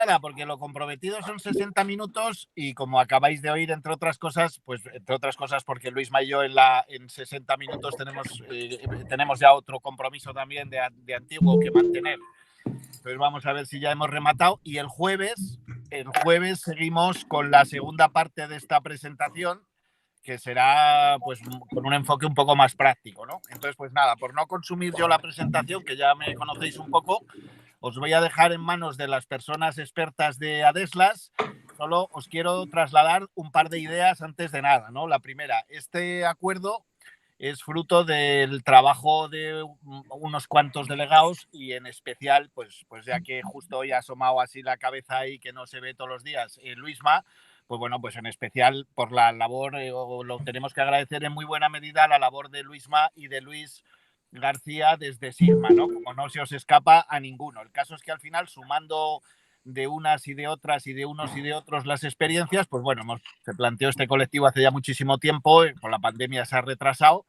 nada, porque lo comprometido son 60 minutos y como acabáis de oír, entre otras cosas, pues entre otras cosas porque Luisma y yo en 60 minutos tenemos ya otro compromiso también de antiguo que mantener. Entonces vamos a ver si ya hemos rematado. Y el jueves seguimos con la segunda parte de esta presentación, que será pues con un enfoque un poco más práctico, ¿no? Entonces, pues nada, por no consumir yo la presentación, que ya me conocéis un poco, os voy a dejar en manos de las personas expertas de Adeslas. Solo os quiero trasladar un par de ideas antes de nada, ¿no? La primera, este acuerdo es fruto del trabajo de unos cuantos delegados y en especial, pues ya que justo hoy ha asomado así la cabeza ahí que no se ve todos los días, Luisma, pues bueno, pues en especial por la labor, lo tenemos que agradecer en muy buena medida la labor de Luisma y de Luis García desde Sigma, ¿no? Como no se os escapa a ninguno. El caso es que al final, sumando de unas y de otras y de unos y de otros las experiencias, pues bueno, se planteó este colectivo hace ya muchísimo tiempo, con la pandemia se ha retrasado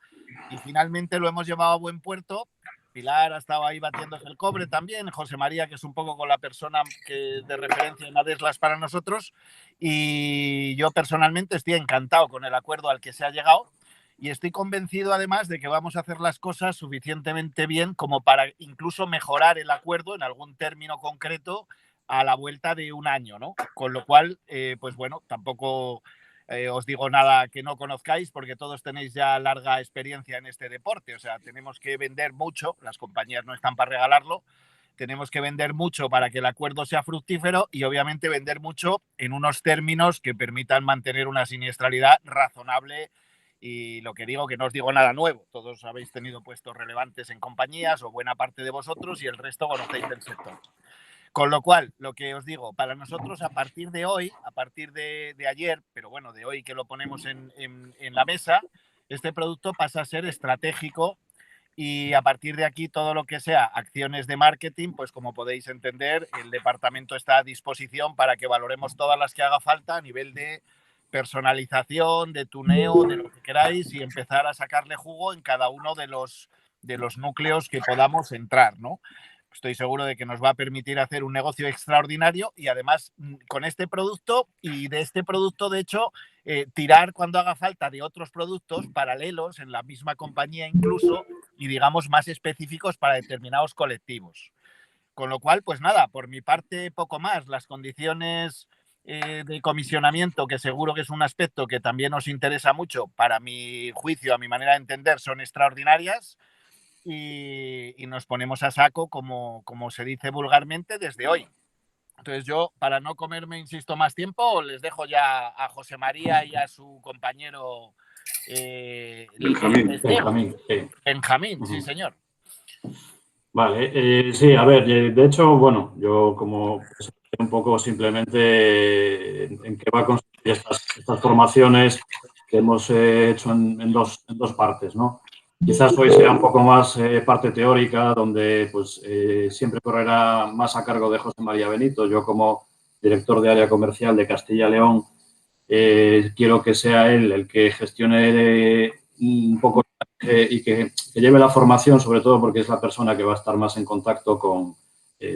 y finalmente lo hemos llevado a buen puerto. Pilar ha estado ahí batiéndose el cobre también, José María, que es un poco con la persona de referencia en Adeslas para nosotros, y yo personalmente estoy encantado con el acuerdo al que se ha llegado y estoy convencido además de que vamos a hacer las cosas suficientemente bien como para incluso mejorar el acuerdo en algún término concreto a la vuelta de un año, ¿no? Con lo cual, pues bueno, tampoco os digo nada que no conozcáis porque todos tenéis ya larga experiencia en este deporte. O sea, tenemos que vender mucho, las compañías no están para regalarlo, tenemos que vender mucho para que el acuerdo sea fructífero y obviamente vender mucho en unos términos que permitan mantener una siniestralidad razonable. Y lo que digo, que no os digo nada nuevo. Todos habéis tenido puestos relevantes en compañías o buena parte de vosotros y el resto conocéis del sector. Con lo cual, lo que os digo, para nosotros a partir de hoy, a partir de ayer, pero bueno, de hoy que lo ponemos en la mesa, este producto pasa a ser estratégico y a partir de aquí todo lo que sea acciones de marketing, pues como podéis entender, el departamento está a disposición para que valoremos todas las que haga falta a nivel de personalización, de tuneo, de lo que queráis y empezar a sacarle jugo en cada uno de los núcleos que podamos entrar, ¿no? Estoy seguro de que nos va a permitir hacer un negocio extraordinario y además con este producto y de este producto, de hecho, tirar cuando haga falta de otros productos paralelos en la misma compañía incluso y digamos más específicos para determinados colectivos. Con lo cual, pues nada, por mi parte poco más. Las condiciones de comisionamiento, que seguro que es un aspecto que también os interesa mucho, para mi juicio, a mi manera de entender, son extraordinarias. Y nos ponemos a saco, como se dice vulgarmente, desde hoy. Entonces yo, para no comerme, insisto, más tiempo, les dejo ya a José María y a su compañero Benjamín, sí, señor. Vale, sí, a ver, de hecho, bueno, yo como un poco simplemente en qué va a consistir estas formaciones que hemos hecho en dos partes, ¿no? Quizás hoy sea un poco más parte teórica, donde pues siempre correrá más a cargo de José María Benito. Yo como director de área comercial de Castilla y León quiero que sea él el que gestione un poco y que lleve la formación, sobre todo porque es la persona que va a estar más en contacto con,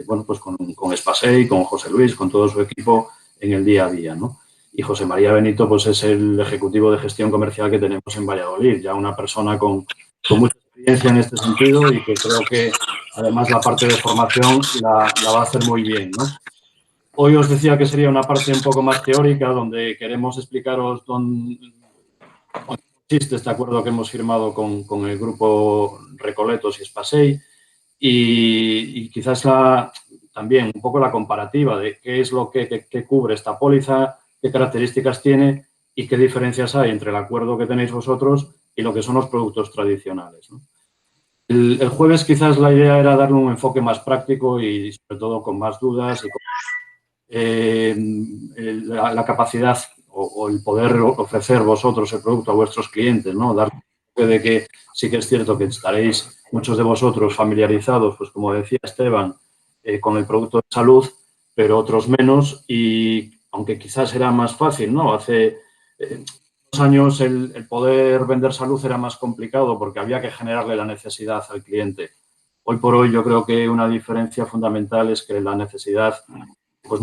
bueno, pues con Spasei, con José Luis, con todo su equipo en el día a día, ¿no? Y José María Benito, pues es el ejecutivo de gestión comercial que tenemos en Valladolid, ya una persona con mucha experiencia en este sentido y que creo que además la parte de formación la va a hacer muy bien, ¿no? Hoy os decía que sería una parte un poco más teórica, donde queremos explicaros dónde existe este acuerdo que hemos firmado con el grupo Recoletos y Spasei y quizás también un poco la comparativa de qué es lo que cubre esta póliza, qué características tiene y qué diferencias hay entre el acuerdo que tenéis vosotros y lo que son los productos tradicionales, ¿no? El jueves quizás la idea era darle un enfoque más práctico y sobre todo con más dudas y con la capacidad o el poder ofrecer vosotros el producto a vuestros clientes, ¿no? Dar de que sí que es cierto que estaréis muchos de vosotros familiarizados, pues como decía Esteban, con el producto de salud, pero otros menos y aunque quizás era más fácil, ¿no? Hace 2 años el poder vender salud era más complicado porque había que generarle la necesidad al cliente. Hoy por hoy yo creo que una diferencia fundamental es que la necesidad pues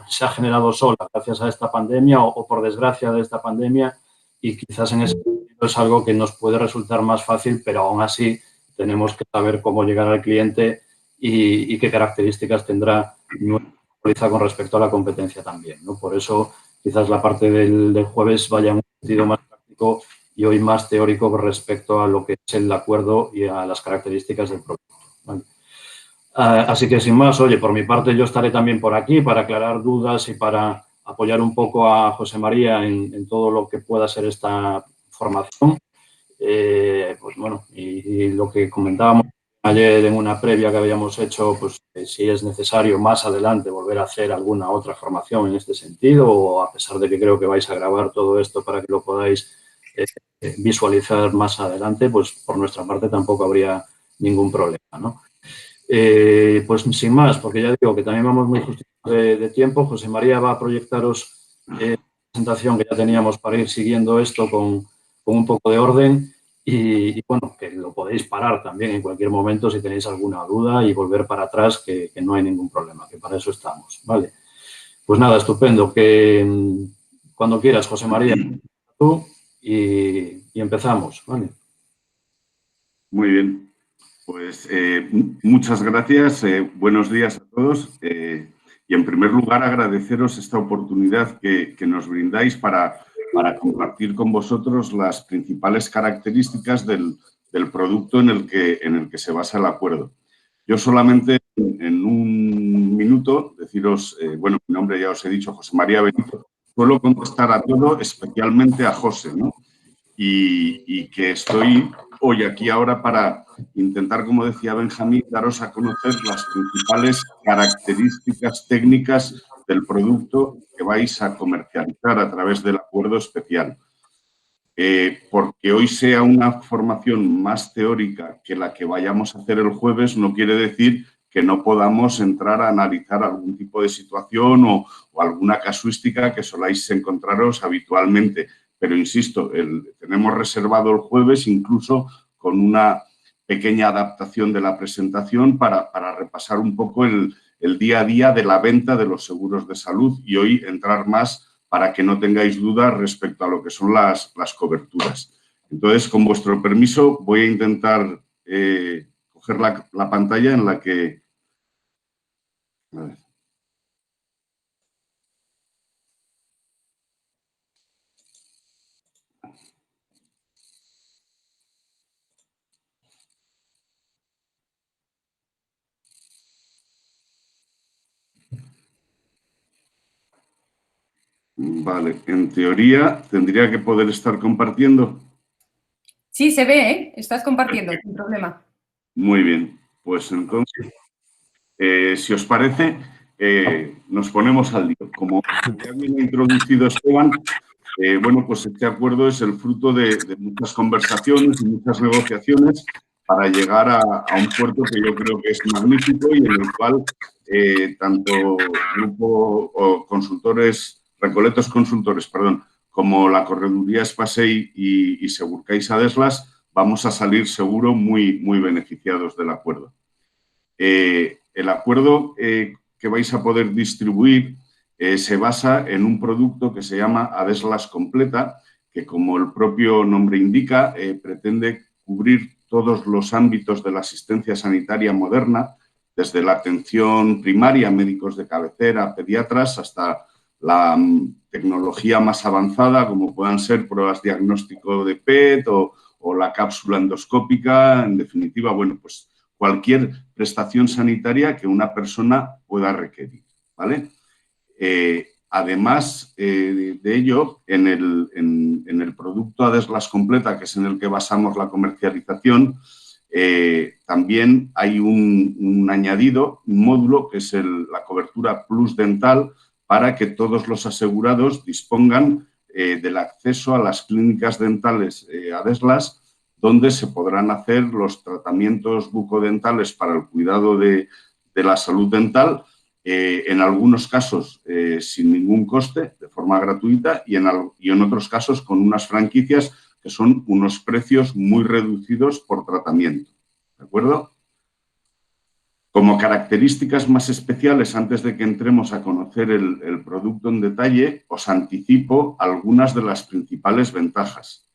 se ha generado sola gracias a esta pandemia o por desgracia de esta pandemia, y quizás en ese sentido es algo que nos puede resultar más fácil, pero aún así tenemos que saber cómo llegar al cliente y qué características tendrá nuestra póliza con respecto a la competencia también, ¿no? Por eso quizás la parte del jueves vaya en un sentido más práctico y hoy más teórico con respecto a lo que es el acuerdo y a las características del producto, ¿vale? Así que, sin más, oye, por mi parte yo estaré también por aquí para aclarar dudas y para apoyar un poco a José María en todo lo que pueda ser esta formación. Pues bueno, y lo que comentábamos ayer en una previa que habíamos hecho, pues si es necesario más adelante volver a hacer alguna otra formación en este sentido, o a pesar de que creo que vais a grabar todo esto para que lo podáis visualizar más adelante, pues por nuestra parte tampoco habría ningún problema, ¿no? Pues sin más, porque ya digo que también vamos muy justitos de tiempo. José María va a proyectaros la presentación que ya teníamos para ir siguiendo esto con un poco de orden y, bueno, que lo podéis parar también en cualquier momento si tenéis alguna duda y volver para atrás, que no hay ningún problema, que para eso estamos, ¿vale? Pues nada, estupendo, que cuando quieras, José María, tú y empezamos, ¿vale? Muy bien. Pues muchas gracias, buenos días a todos y en primer lugar agradeceros esta oportunidad que nos brindáis para compartir con vosotros las principales características del producto en el que se basa el acuerdo. Yo solamente en un minuto deciros, bueno, mi nombre ya os he dicho, José María Benito, suelo contestar a todo, especialmente a José, ¿no? Y que estoy hoy aquí ahora para intentar, como decía Benjamín, daros a conocer las principales características técnicas del producto que vais a comercializar a través del acuerdo especial. Porque hoy sea una formación más teórica que la que vayamos a hacer el jueves no quiere decir que no podamos entrar a analizar algún tipo de situación o alguna casuística que soláis encontraros habitualmente. Pero, insisto, tenemos reservado el jueves incluso con una pequeña adaptación de la presentación para repasar un poco el día a día de la venta de los seguros de salud y hoy entrar más para que no tengáis dudas respecto a lo que son las coberturas. Entonces, con vuestro permiso, voy a intentar coger la pantalla en la que... A ver. Vale, en teoría tendría que poder estar compartiendo. Sí, se ve, ¿eh? Estás compartiendo, sin problema. Muy bien, pues entonces, si os parece, nos ponemos al lío. Como ya bien ha introducido Esteban, bueno, pues este acuerdo es el fruto de muchas conversaciones y muchas negociaciones para llegar a un puerto que yo creo que es magnífico y en el cual tanto Grupo o Consultores, Recoletos Consultores, perdón, como la Correduría Spasei y Segurcaixa Deslas, vamos a salir seguro muy beneficiados del acuerdo. El acuerdo que vais a poder distribuir se basa en un producto que se llama Adeslas Completa, que como el propio nombre indica, pretende cubrir todos los ámbitos de la asistencia sanitaria moderna, desde la atención primaria, médicos de cabecera, pediatras, hasta la tecnología más avanzada, como puedan ser pruebas de diagnóstico de PET o la cápsula endoscópica. En definitiva, bueno, pues cualquier prestación sanitaria que una persona pueda requerir, ¿vale? Además de ello, en el producto Adeslas Completa, que es en el que basamos la comercialización, también hay un añadido, un módulo, que es la cobertura Plus Dental, para que todos los asegurados dispongan del acceso a las clínicas dentales Adeslas, donde se podrán hacer los tratamientos bucodentales para el cuidado de la salud dental, en algunos casos sin ningún coste, de forma gratuita, y en otros casos con unas franquicias que son unos precios muy reducidos por tratamiento. ¿De acuerdo? Como características más especiales, antes de que entremos a conocer el producto en detalle, os anticipo algunas de las principales ventajas.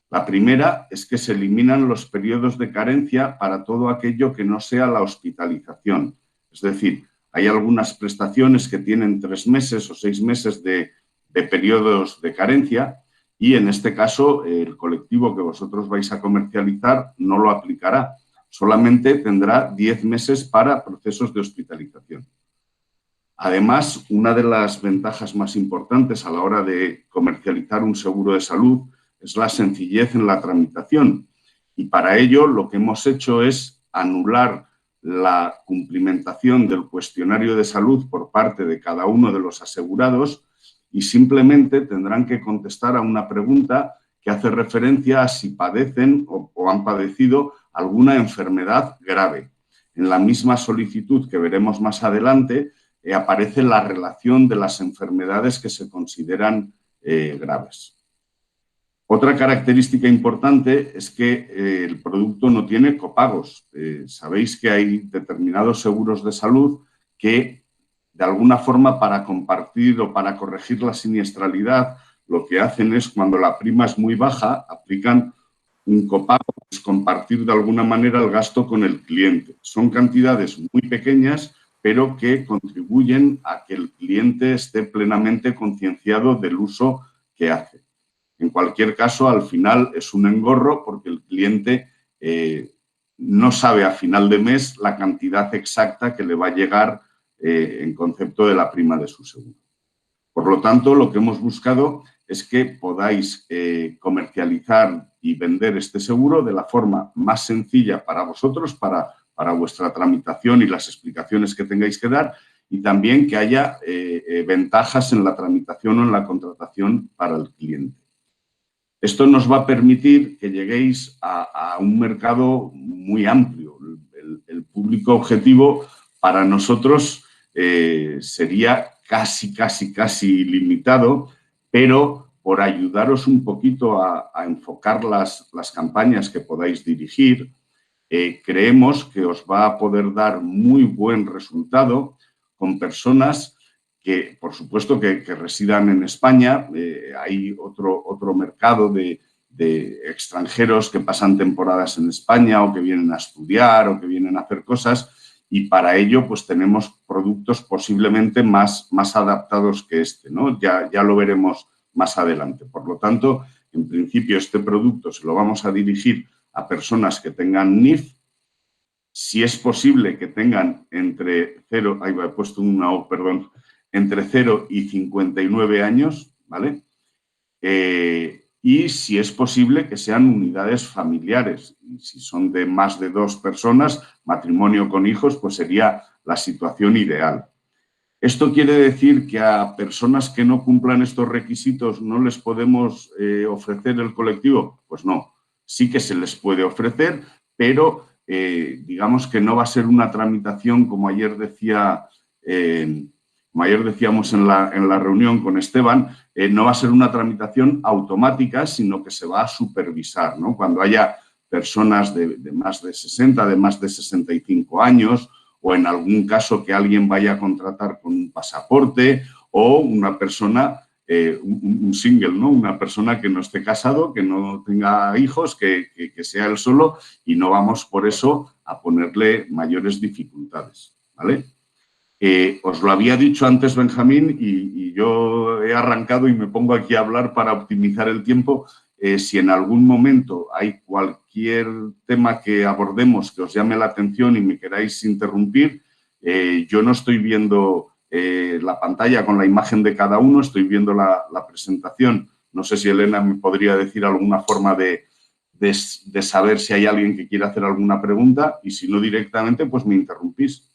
La primera es que se eliminan los periodos de carencia para todo aquello que no sea la hospitalización. Es decir, hay algunas prestaciones que tienen 3 meses o 6 meses de periodos de carencia y en este caso el colectivo que vosotros vais a comercializar no lo aplicará. Solamente tendrá 10 meses para procesos de hospitalización. Además, una de las ventajas más importantes a la hora de comercializar un seguro de salud es la sencillez en la tramitación. Y para ello lo que hemos hecho es anular la cumplimentación del cuestionario de salud por parte de cada uno de los asegurados y simplemente tendrán que contestar a una pregunta que hace referencia a si padecen o han padecido alguna enfermedad grave. En la misma solicitud que veremos más adelante aparece la relación de las enfermedades que se consideran graves. Otra característica importante es que el producto no tiene copagos. Sabéis que hay determinados seguros de salud que, de alguna forma, para compartir o para corregir la siniestralidad, lo que hacen es, cuando la prima es muy baja, aplican un copago, es compartir de alguna manera el gasto con el cliente. Son cantidades muy pequeñas, pero que contribuyen a que el cliente esté plenamente concienciado del uso que hace. En cualquier caso, al final es un engorro porque el cliente no sabe a final de mes la cantidad exacta que le va a llegar en concepto de la prima de su seguro. Por lo tanto, lo que hemos buscado es que podáis comercializar y vender este seguro de la forma más sencilla para vosotros, para vuestra tramitación y las explicaciones que tengáis que dar, y también que haya ventajas en la tramitación o en la contratación para el cliente. Esto nos va a permitir que lleguéis a un mercado muy amplio. El público objetivo para nosotros sería casi limitado, pero por ayudaros un poquito a enfocar las campañas que podáis dirigir, creemos que os va a poder dar muy buen resultado con personas que, por supuesto, que residan en España. Hay otro mercado de extranjeros que pasan temporadas en España o que vienen a estudiar o que vienen a hacer cosas, y para ello pues tenemos productos posiblemente más adaptados que este, ¿no? Ya lo veremos más adelante. Por lo tanto, en principio este producto se lo vamos a dirigir a personas que tengan NIF, si es posible que tengan entre 0, ahí he puesto una O, perdón, entre 0 y 59 años, ¿vale? Y si es posible que sean unidades familiares. Y si son de más de 2 personas, matrimonio con hijos, pues sería la situación ideal. ¿Esto quiere decir que a personas que no cumplan estos requisitos no les podemos ofrecer el colectivo? Pues no, sí que se les puede ofrecer, pero digamos que no va a ser una tramitación, como ayer decía, como ayer decíamos en la reunión con Esteban, no va a ser una tramitación automática, sino que se va a supervisar, ¿no? Cuando haya personas de más de 60, de más de 65 años, o en algún caso que alguien vaya a contratar con un pasaporte, o una persona, un single, ¿no? Una persona que no esté casado, que no tenga hijos, que sea él solo, y no vamos por eso a ponerle mayores dificultades, ¿vale? Os lo había dicho antes Benjamín y yo he arrancado y me pongo aquí a hablar para optimizar el tiempo. Si en algún momento hay cualquier tema que abordemos que os llame la atención y me queráis interrumpir, yo no estoy viendo la pantalla con la imagen de cada uno, estoy viendo la presentación. No sé si Elena me podría decir alguna forma de saber si hay alguien que quiera hacer alguna pregunta, y si no directamente, pues me interrumpís.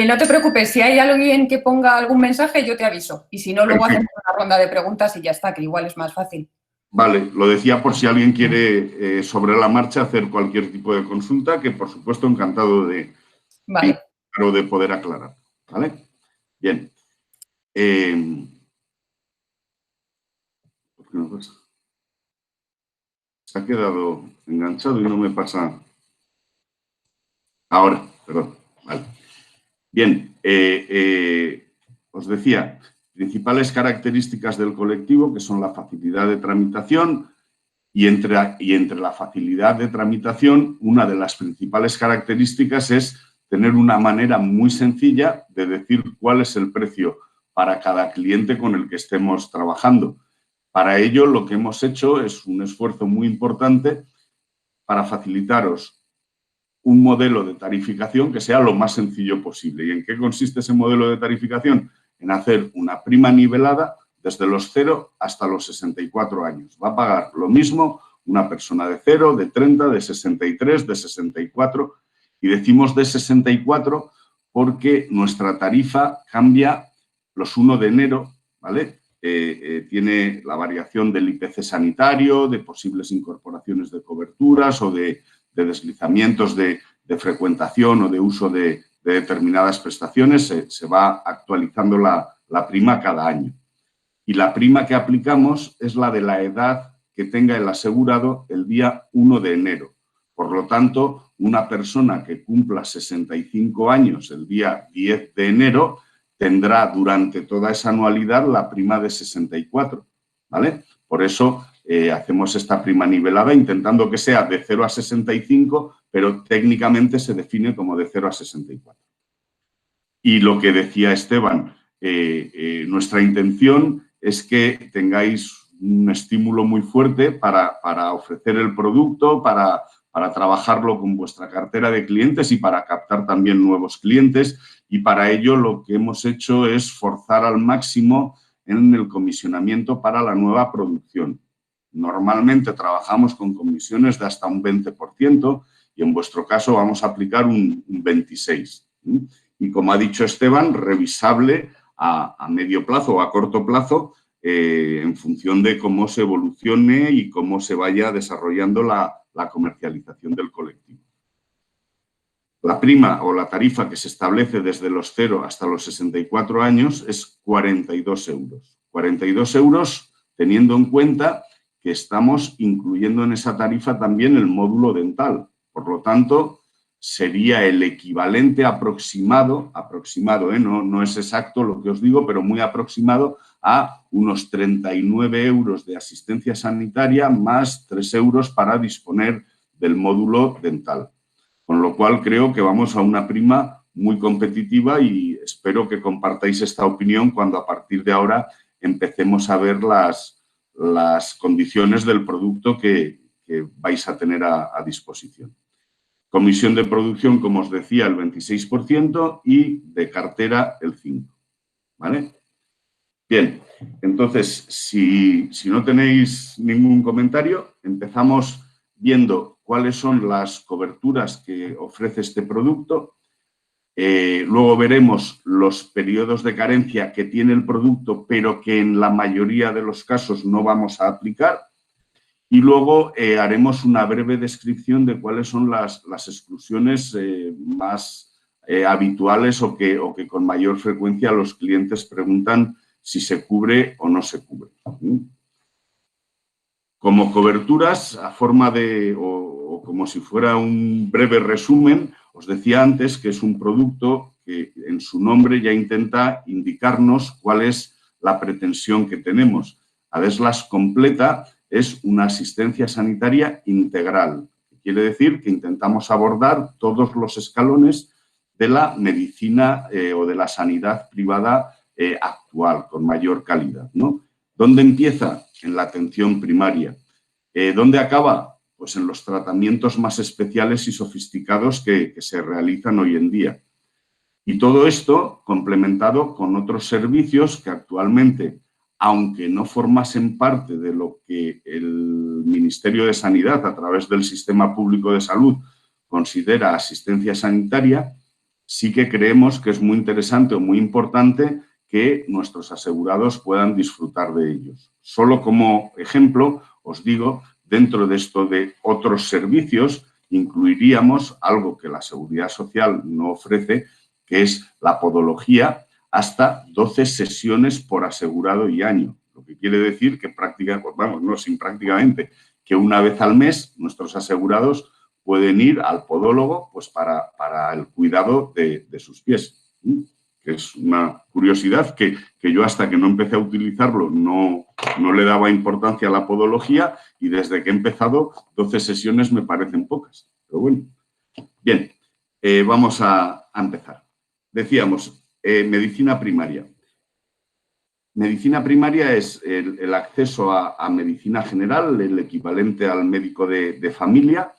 No te preocupes, si hay alguien que ponga algún mensaje, yo te aviso. Y si no, luego Perfecto. hacemos una ronda de preguntas y ya está, que igual es más fácil. Vale, lo decía por si alguien quiere sobre la marcha hacer cualquier tipo de consulta, que por supuesto encantado de poder aclarar. ¿Vale? Bien. ¿Por qué no pasa? Se ha quedado enganchado y no me pasa. Ahora, perdón. Vale. Bien, os decía, principales características del colectivo, que son la facilidad de tramitación, y entre la facilidad de tramitación, una de las principales características es tener una manera muy sencilla de decir cuál es el precio para cada cliente con el que estemos trabajando. Para ello, lo que hemos hecho es un esfuerzo muy importante para facilitaros un modelo de tarificación que sea lo más sencillo posible. ¿Y en qué consiste ese modelo de tarificación? En hacer una prima nivelada desde los 0 hasta los 64 años. Va a pagar lo mismo una persona de 0, de 30, de 63, de 64. Y decimos de 64 porque nuestra tarifa cambia los 1 de enero, ¿vale? Tiene la variación del IPC sanitario, de posibles incorporaciones de coberturas o de deslizamientos de frecuentación o de uso de determinadas prestaciones. Se va actualizando la prima cada año. Y la prima que aplicamos es la de la edad que tenga el asegurado el día 1 de enero. Por lo tanto, una persona que cumpla 65 años el día 10 de enero tendrá durante toda esa anualidad la prima de 64, ¿vale? Por eso hacemos esta prima nivelada intentando que sea de 0 a 65, pero técnicamente se define como de 0 a 64. Y lo que decía Esteban, nuestra intención es que tengáis un estímulo muy fuerte para ofrecer el producto, para trabajarlo con vuestra cartera de clientes y para captar también nuevos clientes. Y para ello lo que hemos hecho es forzar al máximo en el comisionamiento para la nueva producción. Normalmente trabajamos con comisiones de hasta un 20% y en vuestro caso vamos a aplicar un 26%. Y como ha dicho Esteban, revisable a medio plazo o a corto plazo en función de cómo se evolucione y cómo se vaya desarrollando la comercialización del colectivo. La prima o la tarifa que se establece desde los 0 hasta los 64 años es 42 euros. 42 euros teniendo en cuenta que estamos incluyendo en esa tarifa también el módulo dental. Por lo tanto, sería el equivalente aproximado, no es exacto lo que os digo, pero muy aproximado a unos 39 euros de asistencia sanitaria más 3 euros para disponer del módulo dental. Con lo cual creo que vamos a una prima muy competitiva y espero que compartáis esta opinión cuando a partir de ahora empecemos a ver las condiciones del producto que vais a tener a disposición. Comisión de producción, como os decía, el 26% y de cartera el 5%. ¿Vale? Bien, entonces, si no tenéis ningún comentario, empezamos viendo cuáles son las coberturas que ofrece este producto. Luego veremos los periodos de carencia que tiene el producto, pero que en la mayoría de los casos no vamos a aplicar. Y luego haremos una breve descripción de cuáles son las exclusiones más habituales o que con mayor frecuencia los clientes preguntan si se cubre o no se cubre. Como coberturas, a forma de, o como si fuera un breve resumen, os decía antes que es un producto que en su nombre ya intenta indicarnos cuál es la pretensión que tenemos. ADESLAS completa es una asistencia sanitaria integral. Quiere decir que intentamos abordar todos los escalones de la medicina o de la sanidad privada actual, con mayor calidad, ¿no? ¿Dónde empieza? En la atención primaria. ¿Dónde acaba? Pues en los tratamientos más especiales y sofisticados que se realizan hoy en día. Y todo esto complementado con otros servicios que actualmente, aunque no formasen parte de lo que el Ministerio de Sanidad, a través del Sistema Público de Salud, considera asistencia sanitaria, sí que creemos que es muy interesante o muy importante que nuestros asegurados puedan disfrutar de ellos. Solo como ejemplo, os digo, dentro de esto de otros servicios, incluiríamos algo que la Seguridad Social no ofrece, que es la podología, hasta 12 sesiones por asegurado y año. Lo que quiere decir que prácticamente, que una vez al mes nuestros asegurados pueden ir al podólogo pues para el cuidado de sus pies. Que es una curiosidad que yo hasta que no empecé a utilizarlo no le daba importancia a la podología, y desde que he empezado 12 sesiones me parecen pocas. Pero bueno, bien, vamos a empezar. Decíamos, medicina primaria. Medicina primaria es el acceso a medicina general, el equivalente al médico de familia,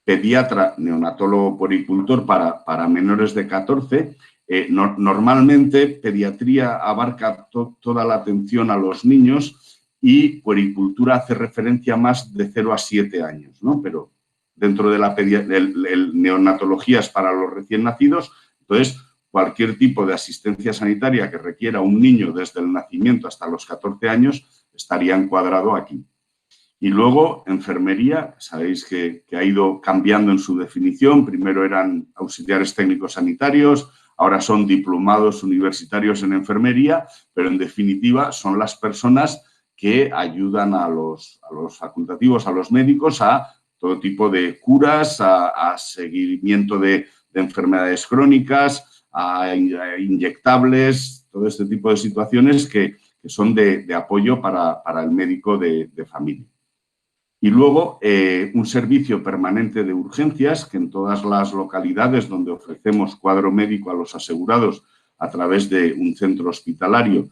pediatra, neonatólogo, puericultor para menores de 14. Normalmente pediatría abarca toda la atención a los niños y puericultura hace referencia más de 0 a 7 años, ¿no? Pero dentro de la neonatología es para los recién nacidos. Entonces, cualquier tipo de asistencia sanitaria que requiera un niño desde el nacimiento hasta los 14 años estaría encuadrado aquí. Y luego, enfermería, sabéis que ha ido cambiando en su definición. Primero eran auxiliares técnicos sanitarios, ahora son diplomados universitarios en enfermería, pero en definitiva son las personas que ayudan a los facultativos, a los médicos, a todo tipo de curas, a seguimiento de enfermedades crónicas, a inyectables, todo este tipo de situaciones que son de apoyo para el médico de familia. Y luego un servicio permanente de urgencias, que en todas las localidades donde ofrecemos cuadro médico a los asegurados a través de un centro hospitalario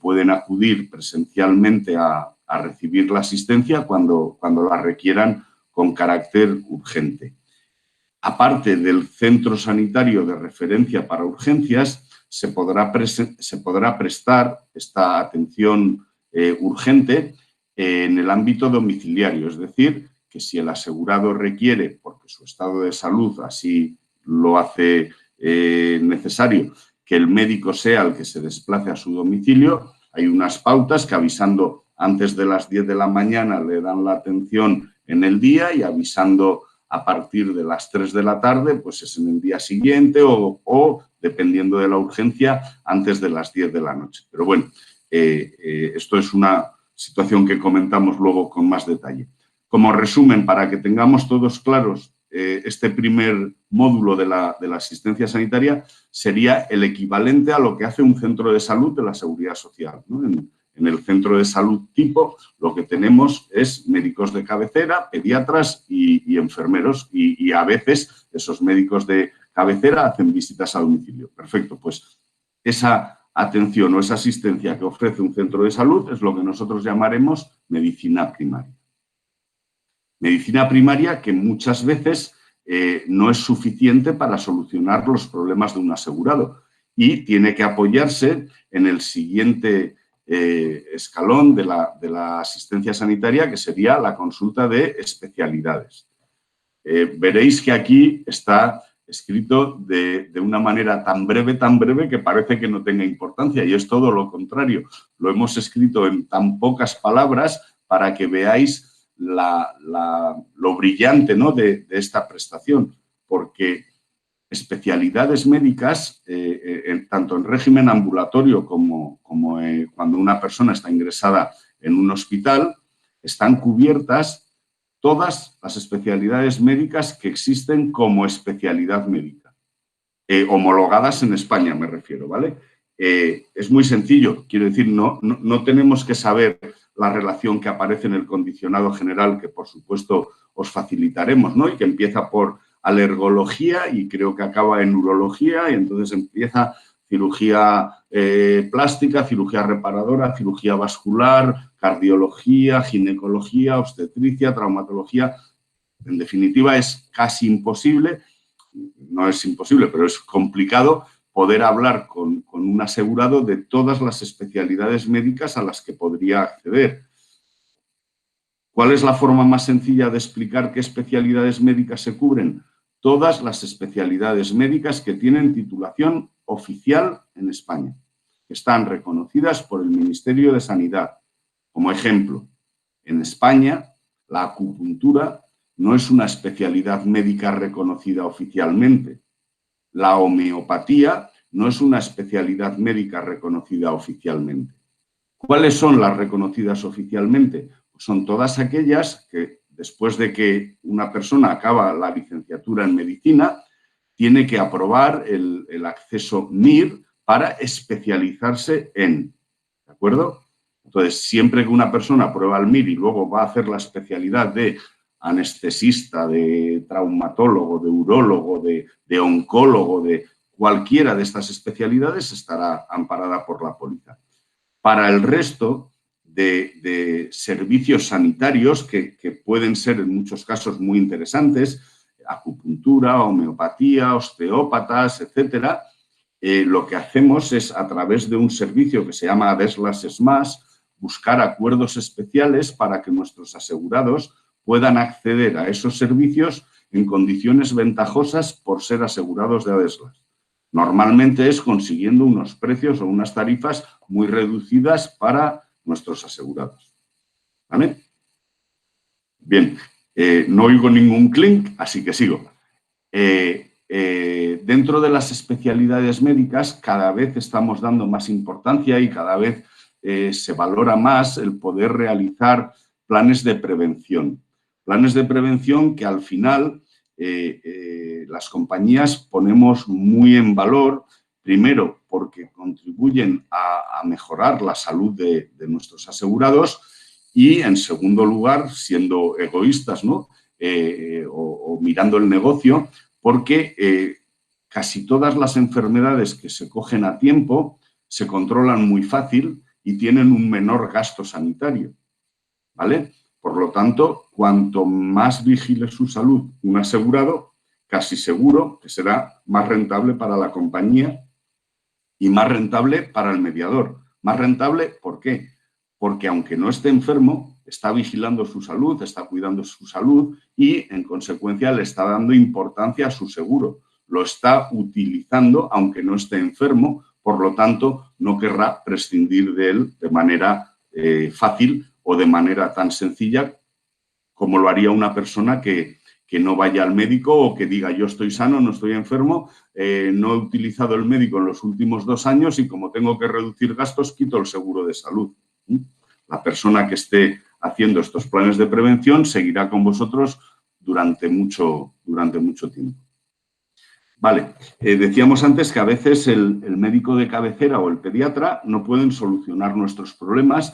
pueden acudir presencialmente a recibir la asistencia cuando la requieran con carácter urgente. Aparte del centro sanitario de referencia para urgencias, se podrá prestar esta atención urgente en el ámbito domiciliario, es decir, que si el asegurado requiere, porque su estado de salud así lo hace necesario, que el médico sea el que se desplace a su domicilio, hay unas pautas que avisando antes de las 10 de la mañana le dan la atención en el día, y avisando a partir de las 3 de la tarde, pues es en el día siguiente o dependiendo de la urgencia, antes de las 10 de la noche. Pero bueno, esto es una situación que comentamos luego con más detalle. Como resumen, para que tengamos todos claros, este primer módulo de la asistencia sanitaria sería el equivalente a lo que hace un centro de salud de la Seguridad Social, ¿no? En el centro de salud tipo lo que tenemos es médicos de cabecera, pediatras y enfermeros, y a veces esos médicos de cabecera hacen visitas a domicilio. Perfecto, pues esa atención o esa asistencia que ofrece un centro de salud es lo que nosotros llamaremos medicina primaria. Medicina primaria que muchas veces no es suficiente para solucionar los problemas de un asegurado y tiene que apoyarse en el siguiente escalón de la asistencia sanitaria, que sería la consulta de especialidades. Veréis que aquí está escrito de una manera tan breve que parece que no tenga importancia, y es todo lo contrario. Lo hemos escrito en tan pocas palabras para que veáis lo brillante, ¿no?, de esta prestación, porque especialidades médicas, tanto en régimen ambulatorio como cuando una persona está ingresada en un hospital, están cubiertas todas las especialidades médicas que existen como especialidad médica, homologadas en España, me refiero, ¿vale? Es muy sencillo, quiero decir, no tenemos que saber la relación que aparece en el condicionado general, que por supuesto os facilitaremos, ¿no? Y que empieza por alergología y creo que acaba en urología, y entonces empieza cirugía plástica, cirugía reparadora, cirugía vascular, cardiología, ginecología, obstetricia, traumatología. En definitiva, es casi imposible, no es imposible, pero es complicado poder hablar con un asegurado de todas las especialidades médicas a las que podría acceder. ¿Cuál es la forma más sencilla de explicar qué especialidades médicas se cubren? Todas las especialidades médicas que tienen titulación oficial en España, que están reconocidas por el Ministerio de Sanidad. Como ejemplo, en España la acupuntura no es una especialidad médica reconocida oficialmente. La homeopatía no es una especialidad médica reconocida oficialmente. ¿Cuáles son las reconocidas oficialmente? Pues son todas aquellas que después de que una persona acaba la licenciatura en medicina, tiene que aprobar el acceso MIR para especializarse en, ¿de acuerdo? Entonces, siempre que una persona aprueba el MIR y luego va a hacer la especialidad de anestesista, de traumatólogo, de urólogo, de oncólogo, de cualquiera de estas especialidades, estará amparada por la póliza. Para el resto de servicios sanitarios, que pueden ser en muchos casos muy interesantes, acupuntura, homeopatía, osteópatas, etcétera, lo que hacemos es, a través de un servicio que se llama Adeslas Smash, buscar acuerdos especiales para que nuestros asegurados puedan acceder a esos servicios en condiciones ventajosas por ser asegurados de Adeslas. Normalmente es consiguiendo unos precios o unas tarifas muy reducidas para nuestros asegurados. ¿Vale? Bien, no oigo ningún clink, así que sigo. Dentro de las especialidades médicas, cada vez estamos dando más importancia y cada vez se valora más el poder realizar planes de prevención. Planes de prevención que al final las compañías ponemos muy en valor, primero porque contribuyen a mejorar la salud de nuestros asegurados y, en segundo lugar, siendo egoístas, ¿no? O mirando el negocio, porque casi todas las enfermedades que se cogen a tiempo se controlan muy fácil y tienen un menor gasto sanitario, ¿vale? Por lo tanto, cuanto más vigile su salud un asegurado, casi seguro que será más rentable para la compañía y más rentable para el mediador. Más rentable, ¿por qué? Porque aunque no esté enfermo, está vigilando su salud, está cuidando su salud y, en consecuencia, le está dando importancia a su seguro. Lo está utilizando aunque no esté enfermo, por lo tanto, no querrá prescindir de él de manera fácil o de manera tan sencilla como lo haría una persona que no vaya al médico o que diga yo estoy sano, no estoy enfermo, no he utilizado el médico en los últimos 2 años y como tengo que reducir gastos, quito el seguro de salud. La persona que esté haciendo estos planes de prevención seguirá con vosotros durante mucho tiempo. Vale, decíamos antes que a veces el médico de cabecera o el pediatra no pueden solucionar nuestros problemas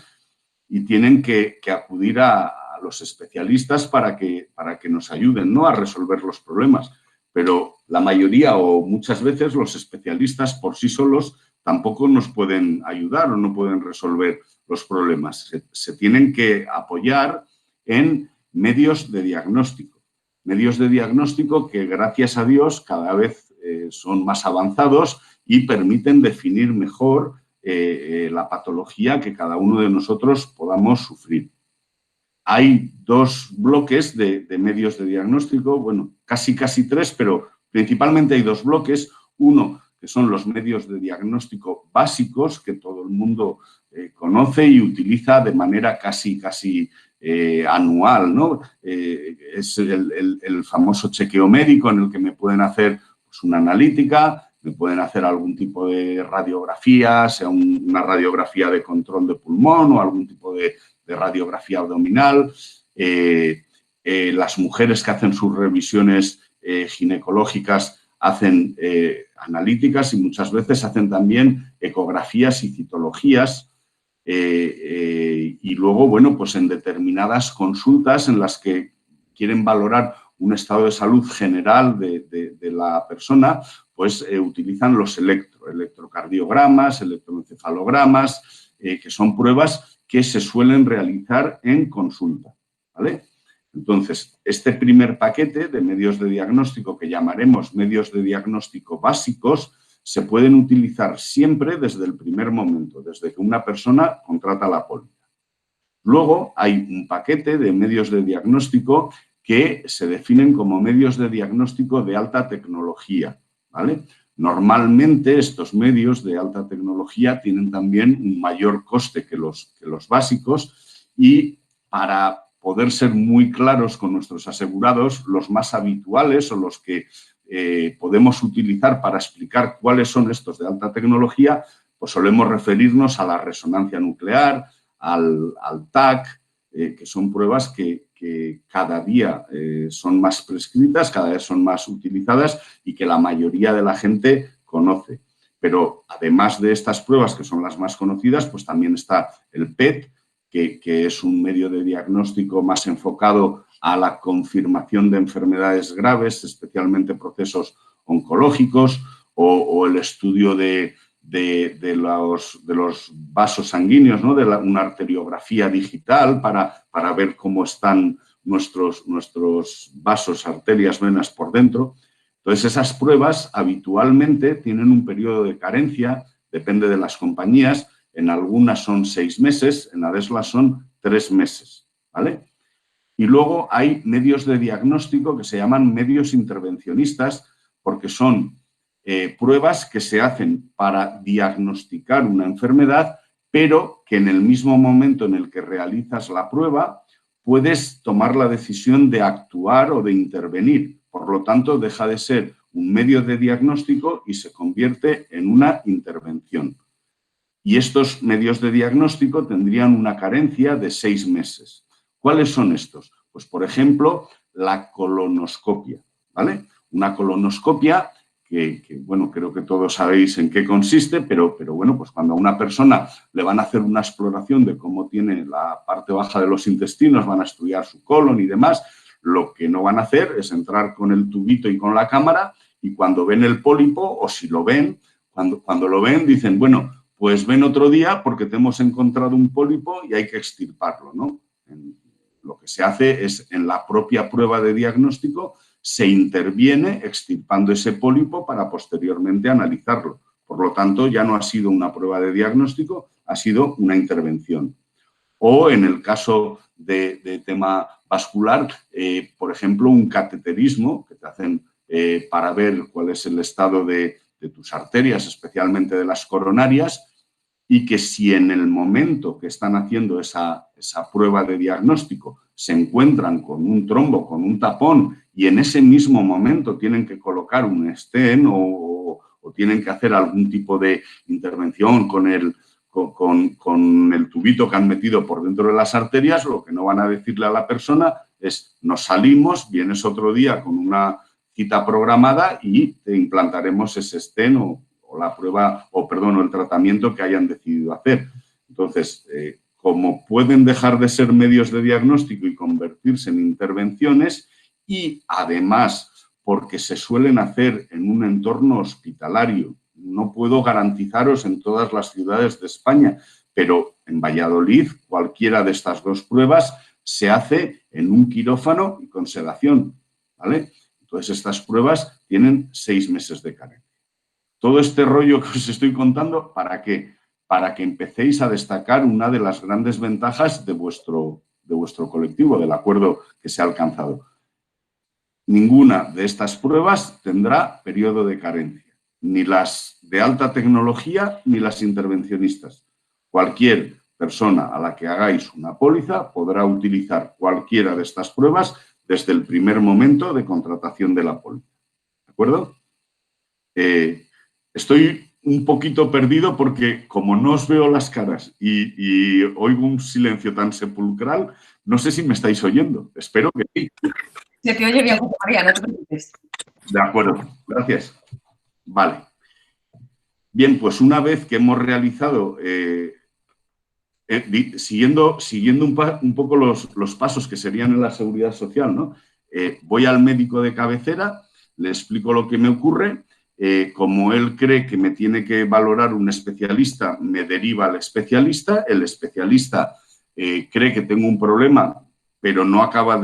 y tienen que acudir a los especialistas para que nos ayuden, ¿no?, a resolver los problemas. Pero la mayoría o muchas veces los especialistas por sí solos tampoco nos pueden ayudar o no pueden resolver los problemas. Se tienen que apoyar en medios de diagnóstico. Medios de diagnóstico que, gracias a Dios, cada vez son más avanzados y permiten definir mejor la patología que cada uno de nosotros podamos sufrir. Hay 2 bloques de medios de diagnóstico, bueno, casi 3, pero principalmente hay 2 bloques. Uno, que son los medios de diagnóstico básicos, que todo el mundo conoce y utiliza de manera casi anual, ¿no? Es el famoso chequeo médico en el que me pueden hacer pues, una analítica, me pueden hacer algún tipo de radiografía, sea una radiografía de control de pulmón o algún tipo de radiografía abdominal. Las mujeres que hacen sus revisiones ginecológicas hacen analíticas y muchas veces hacen también ecografías y citologías. Y luego, bueno, pues en determinadas consultas en las que quieren valorar un estado de salud general de la persona, pues utilizan los electrocardiogramas, electroencefalogramas, que son pruebas que se suelen realizar en consulta, ¿vale? Entonces, este primer paquete de medios de diagnóstico que llamaremos medios de diagnóstico básicos se pueden utilizar siempre desde el primer momento, desde que una persona contrata la póliza. Luego hay un paquete de medios de diagnóstico que se definen como medios de diagnóstico de alta tecnología, ¿vale? Normalmente estos medios de alta tecnología tienen también un mayor coste que los básicos y para poder ser muy claros con nuestros asegurados, los más habituales o los que podemos utilizar para explicar cuáles son estos de alta tecnología, pues solemos referirnos a la resonancia nuclear, al TAC, que son pruebas que que cada día son más prescritas, cada vez son más utilizadas y que la mayoría de la gente conoce. Pero además de estas pruebas, que son las más conocidas, pues también está el PET, que es un medio de diagnóstico más enfocado a la confirmación de enfermedades graves, especialmente procesos oncológicos, o el estudio de los vasos sanguíneos, ¿no? De una arteriografía digital para ver cómo están nuestros vasos, arterias, venas por dentro. Entonces, esas pruebas habitualmente tienen un periodo de carencia, depende de las compañías. En algunas son 6 meses, en Adesla son 3 meses, ¿vale? Y luego hay medios de diagnóstico que se llaman medios intervencionistas, porque son pruebas que se hacen para diagnosticar una enfermedad, pero que en el mismo momento en el que realizas la prueba puedes tomar la decisión de actuar o de intervenir. Por lo tanto, deja de ser un medio de diagnóstico y se convierte en una intervención. Y estos medios de diagnóstico tendrían una carencia de 6 meses. ¿Cuáles son estos? Pues, por ejemplo, la colonoscopia, ¿vale? Una colonoscopia que, bueno, creo que todos sabéis en qué consiste, pero bueno, pues cuando a una persona le van a hacer una exploración de cómo tiene la parte baja de los intestinos, van a estudiar su colon y demás, lo que no van a hacer es entrar con el tubito y con la cámara y cuando ven el pólipo, o si lo ven, cuando lo ven, dicen, bueno, pues ven otro día porque te hemos encontrado un pólipo y hay que extirparlo, ¿no? Lo que se hace es, en la propia prueba de diagnóstico, se interviene extirpando ese pólipo para posteriormente analizarlo. Por lo tanto, ya no ha sido una prueba de diagnóstico, ha sido una intervención. O en el caso de tema vascular, por ejemplo, un cateterismo que te hacen para ver cuál es el estado de tus arterias, especialmente de las coronarias, y que si en el momento que están haciendo esa prueba de diagnóstico se encuentran con un trombo, con un tapón, y en ese mismo momento tienen que colocar un stent o tienen que hacer algún tipo de intervención con el tubito que han metido por dentro de las arterias, lo que no van a decirle a la persona es, nos salimos, vienes otro día con una cita programada y te implantaremos ese stent o la prueba, o el tratamiento que hayan decidido hacer. Entonces, como pueden dejar de ser medios de diagnóstico y convertirse en intervenciones, y además porque se suelen hacer en un entorno hospitalario, no puedo garantizaros en todas las ciudades de España, pero en Valladolid cualquiera de estas dos pruebas se hace en un quirófano y con sedación, ¿vale? Entonces, estas pruebas tienen 6 meses de carencia. Todo este rollo que os estoy contando, ¿para qué? Para que empecéis a destacar una de las grandes ventajas de vuestro colectivo, del acuerdo que se ha alcanzado. Ninguna de estas pruebas tendrá periodo de carencia, ni las de alta tecnología ni las intervencionistas. Cualquier persona a la que hagáis una póliza podrá utilizar cualquiera de estas pruebas desde el primer momento de contratación de la póliza. ¿De acuerdo? Estoy un poquito perdido porque como no os veo las caras y oigo un silencio tan sepulcral, no sé si me estáis oyendo. Espero que sí. Se te oye bien, María, no te preocupes. De acuerdo, gracias. Vale. Bien, pues una vez que hemos realizado, siguiendo un poco los pasos que serían en la seguridad social, ¿no? Voy al médico de cabecera, le explico lo que me ocurre. Como él cree que me tiene que valorar un especialista, me deriva al especialista. El especialista cree que tengo un problema, pero no acaba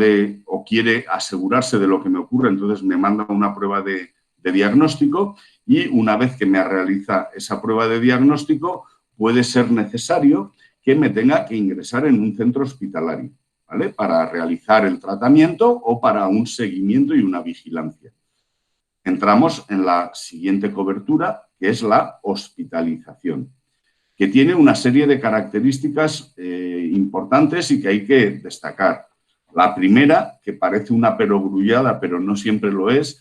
o quiere asegurarse de lo que me ocurre, entonces me manda una prueba de diagnóstico y una vez que me realiza esa prueba de diagnóstico, puede ser necesario que me tenga que ingresar en un centro hospitalario, ¿vale? Para realizar el tratamiento o para un seguimiento y una vigilancia. Entramos en la siguiente cobertura, que es la hospitalización, que tiene una serie de características importantes y que hay que destacar. La primera, que parece una perogrullada, pero no siempre lo es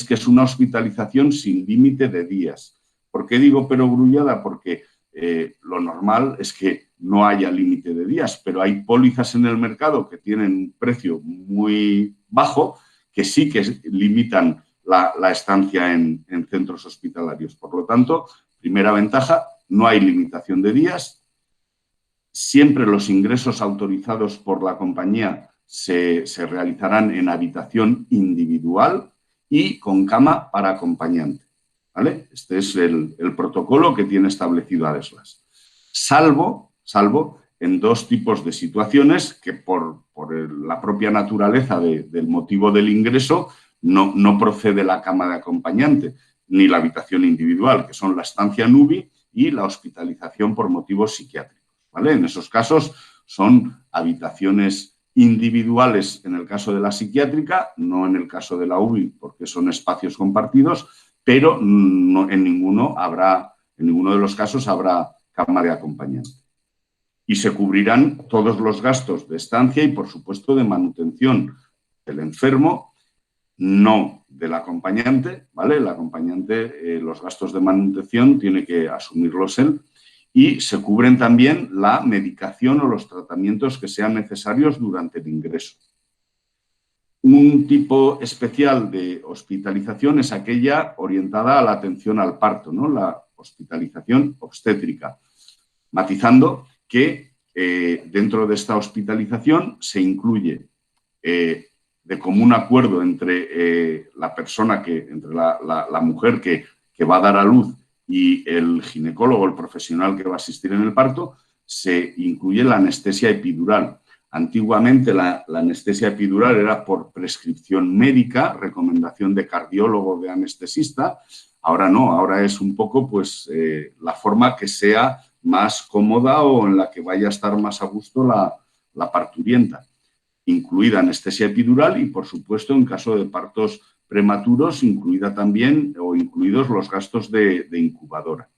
que es una hospitalización sin límite de días. ¿Por qué digo perogrullada? Porque lo normal es que no haya límite de días, pero hay pólizas en el mercado que tienen un precio muy bajo que sí que limitan la estancia en centros hospitalarios. Por lo tanto, primera ventaja, no hay limitación de días. Siempre los ingresos autorizados por la compañía se realizarán en habitación individual y con cama para acompañante, ¿vale? Este es el protocolo que tiene establecido Adeslas. Salvo en dos tipos de situaciones que por la propia naturaleza del motivo del ingreso no procede la cama de acompañante ni la habitación individual, que son la estancia NUBI y la hospitalización por motivos psiquiátricos, ¿vale? En esos casos son habitaciones individuales en el caso de la psiquiátrica, no en el caso de la UBI, porque son espacios compartidos, pero en ninguno de los casos habrá cama de acompañante. Y se cubrirán todos los gastos de estancia y, por supuesto, de manutención del enfermo, no del acompañante, ¿vale? El acompañante, los gastos de manutención tiene que asumirlos él. Y se cubren también la medicación o los tratamientos que sean necesarios durante el ingreso. Un tipo especial de hospitalización es aquella orientada a la atención al parto, ¿no? La hospitalización obstétrica, matizando que dentro de esta hospitalización se incluye de común acuerdo entre la persona, entre la mujer que va a dar a luz y el ginecólogo, el profesional que va a asistir en el parto, se incluye la anestesia epidural. Antiguamente la anestesia epidural era por prescripción médica, recomendación de cardiólogo, de anestesista. Ahora no, ahora es un poco pues la forma que sea más cómoda o en la que vaya a estar más a gusto la parturienta. Incluida anestesia epidural y, por supuesto, en caso de partos prematuros, incluida también o incluidos los gastos de incubadora.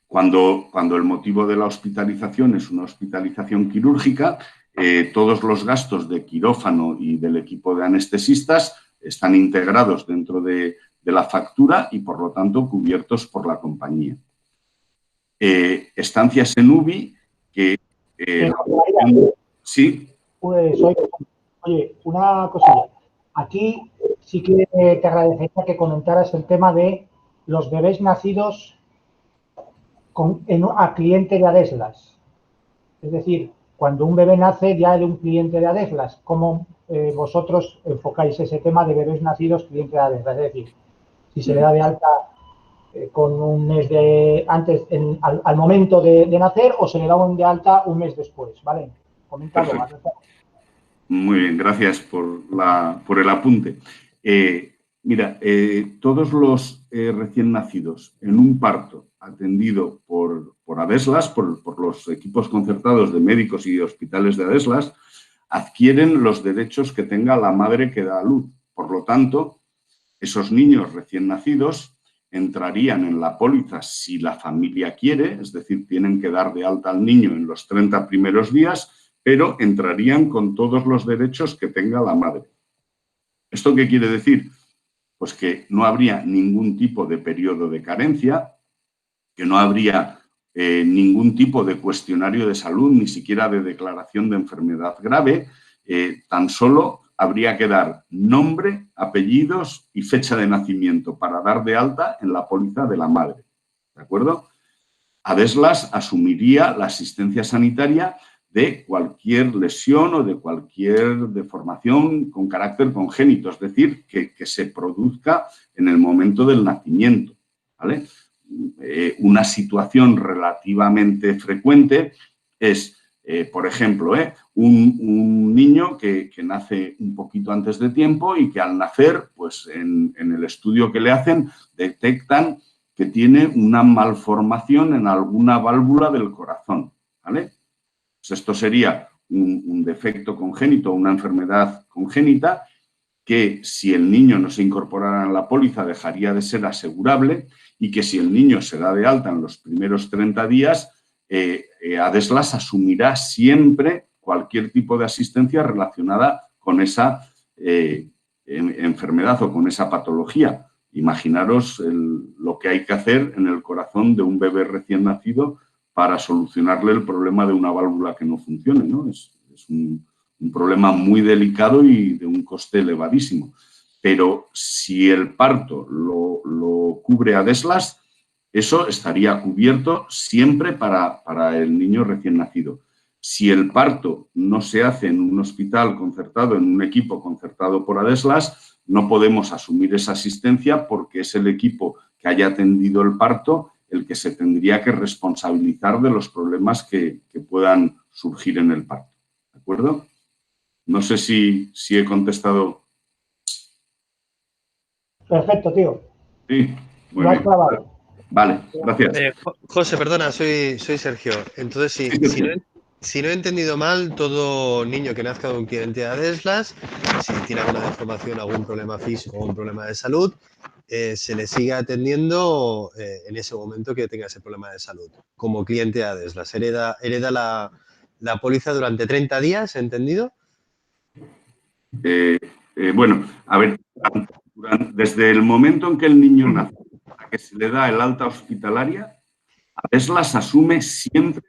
Cuando el motivo de la hospitalización es una hospitalización quirúrgica, todos los gastos de quirófano y del equipo de anestesistas están integrados dentro de la factura y, por lo tanto, cubiertos por la compañía. Estancias en UBI que... ¿Sí? Pues, oye, una cosilla. Aquí sí que te agradecería que comentaras el tema de los bebés nacidos a cliente de Adeslas. Es decir, cuando un bebé nace ya de un cliente de Adeslas, ¿cómo vosotros enfocáis ese tema de bebés nacidos cliente de Adeslas? Es decir, si se le da de alta con un mes antes, al momento de nacer, o se le da de alta un mes después, ¿vale? Coméntalo. Muy bien, gracias por el apunte. Mira, todos los recién nacidos en un parto atendido por Adeslas, por los equipos concertados de médicos y hospitales de Adeslas, adquieren los derechos que tenga la madre que da a luz. Por lo tanto, esos niños recién nacidos entrarían en la póliza si la familia quiere, es decir, tienen que dar de alta al niño en los 30 primeros días, pero entrarían con todos los derechos que tenga la madre. ¿Esto qué quiere decir? Pues que no habría ningún tipo de periodo de carencia, que no habría ningún tipo de cuestionario de salud, ni siquiera de declaración de enfermedad grave, tan solo habría que dar nombre, apellidos y fecha de nacimiento para dar de alta en la póliza de la madre. ¿De acuerdo? Adeslas asumiría la asistencia sanitaria de cualquier lesión o de cualquier deformación con carácter congénito, es decir, que se produzca en el momento del nacimiento, ¿vale? Una situación relativamente frecuente es, por ejemplo, un niño que nace un poquito antes de tiempo y que al nacer, pues en el estudio que le hacen, detectan que tiene una malformación en alguna válvula del corazón, ¿vale? Pues esto sería un defecto congénito, una enfermedad congénita que si el niño no se incorporara en la póliza dejaría de ser asegurable y que si el niño se da de alta en los primeros 30 días, Adeslas asumirá siempre cualquier tipo de asistencia relacionada con esa enfermedad o con esa patología. imaginaros lo que hay que hacer en el corazón de un bebé recién nacido para solucionarle el problema de una válvula que no funcione, ¿no? Es un problema muy delicado y de un coste elevadísimo. Pero si el parto lo cubre Adeslas, eso estaría cubierto siempre para el niño recién nacido. Si el parto no se hace en un hospital concertado, en un equipo concertado por Adeslas, no podemos asumir esa asistencia porque es el equipo que haya atendido el parto el que se tendría que responsabilizar de los problemas que puedan surgir en el parto. ¿De acuerdo? No sé si he contestado. Perfecto, tío. Sí, muy Lo has bien. clavado. Vale, gracias. José, perdona, soy Sergio. Entonces, si no he entendido mal, todo niño que nazca de un cliente de Adeslas, si tiene alguna deformación, algún problema físico o un problema de salud, se le sigue atendiendo en ese momento que tenga ese problema de salud. Como cliente de Adeslas, hereda la póliza durante 30 días, ¿entendido? Bueno, a ver, desde el momento en que el niño nace a que se le da el alta hospitalaria, Adeslas asume siempre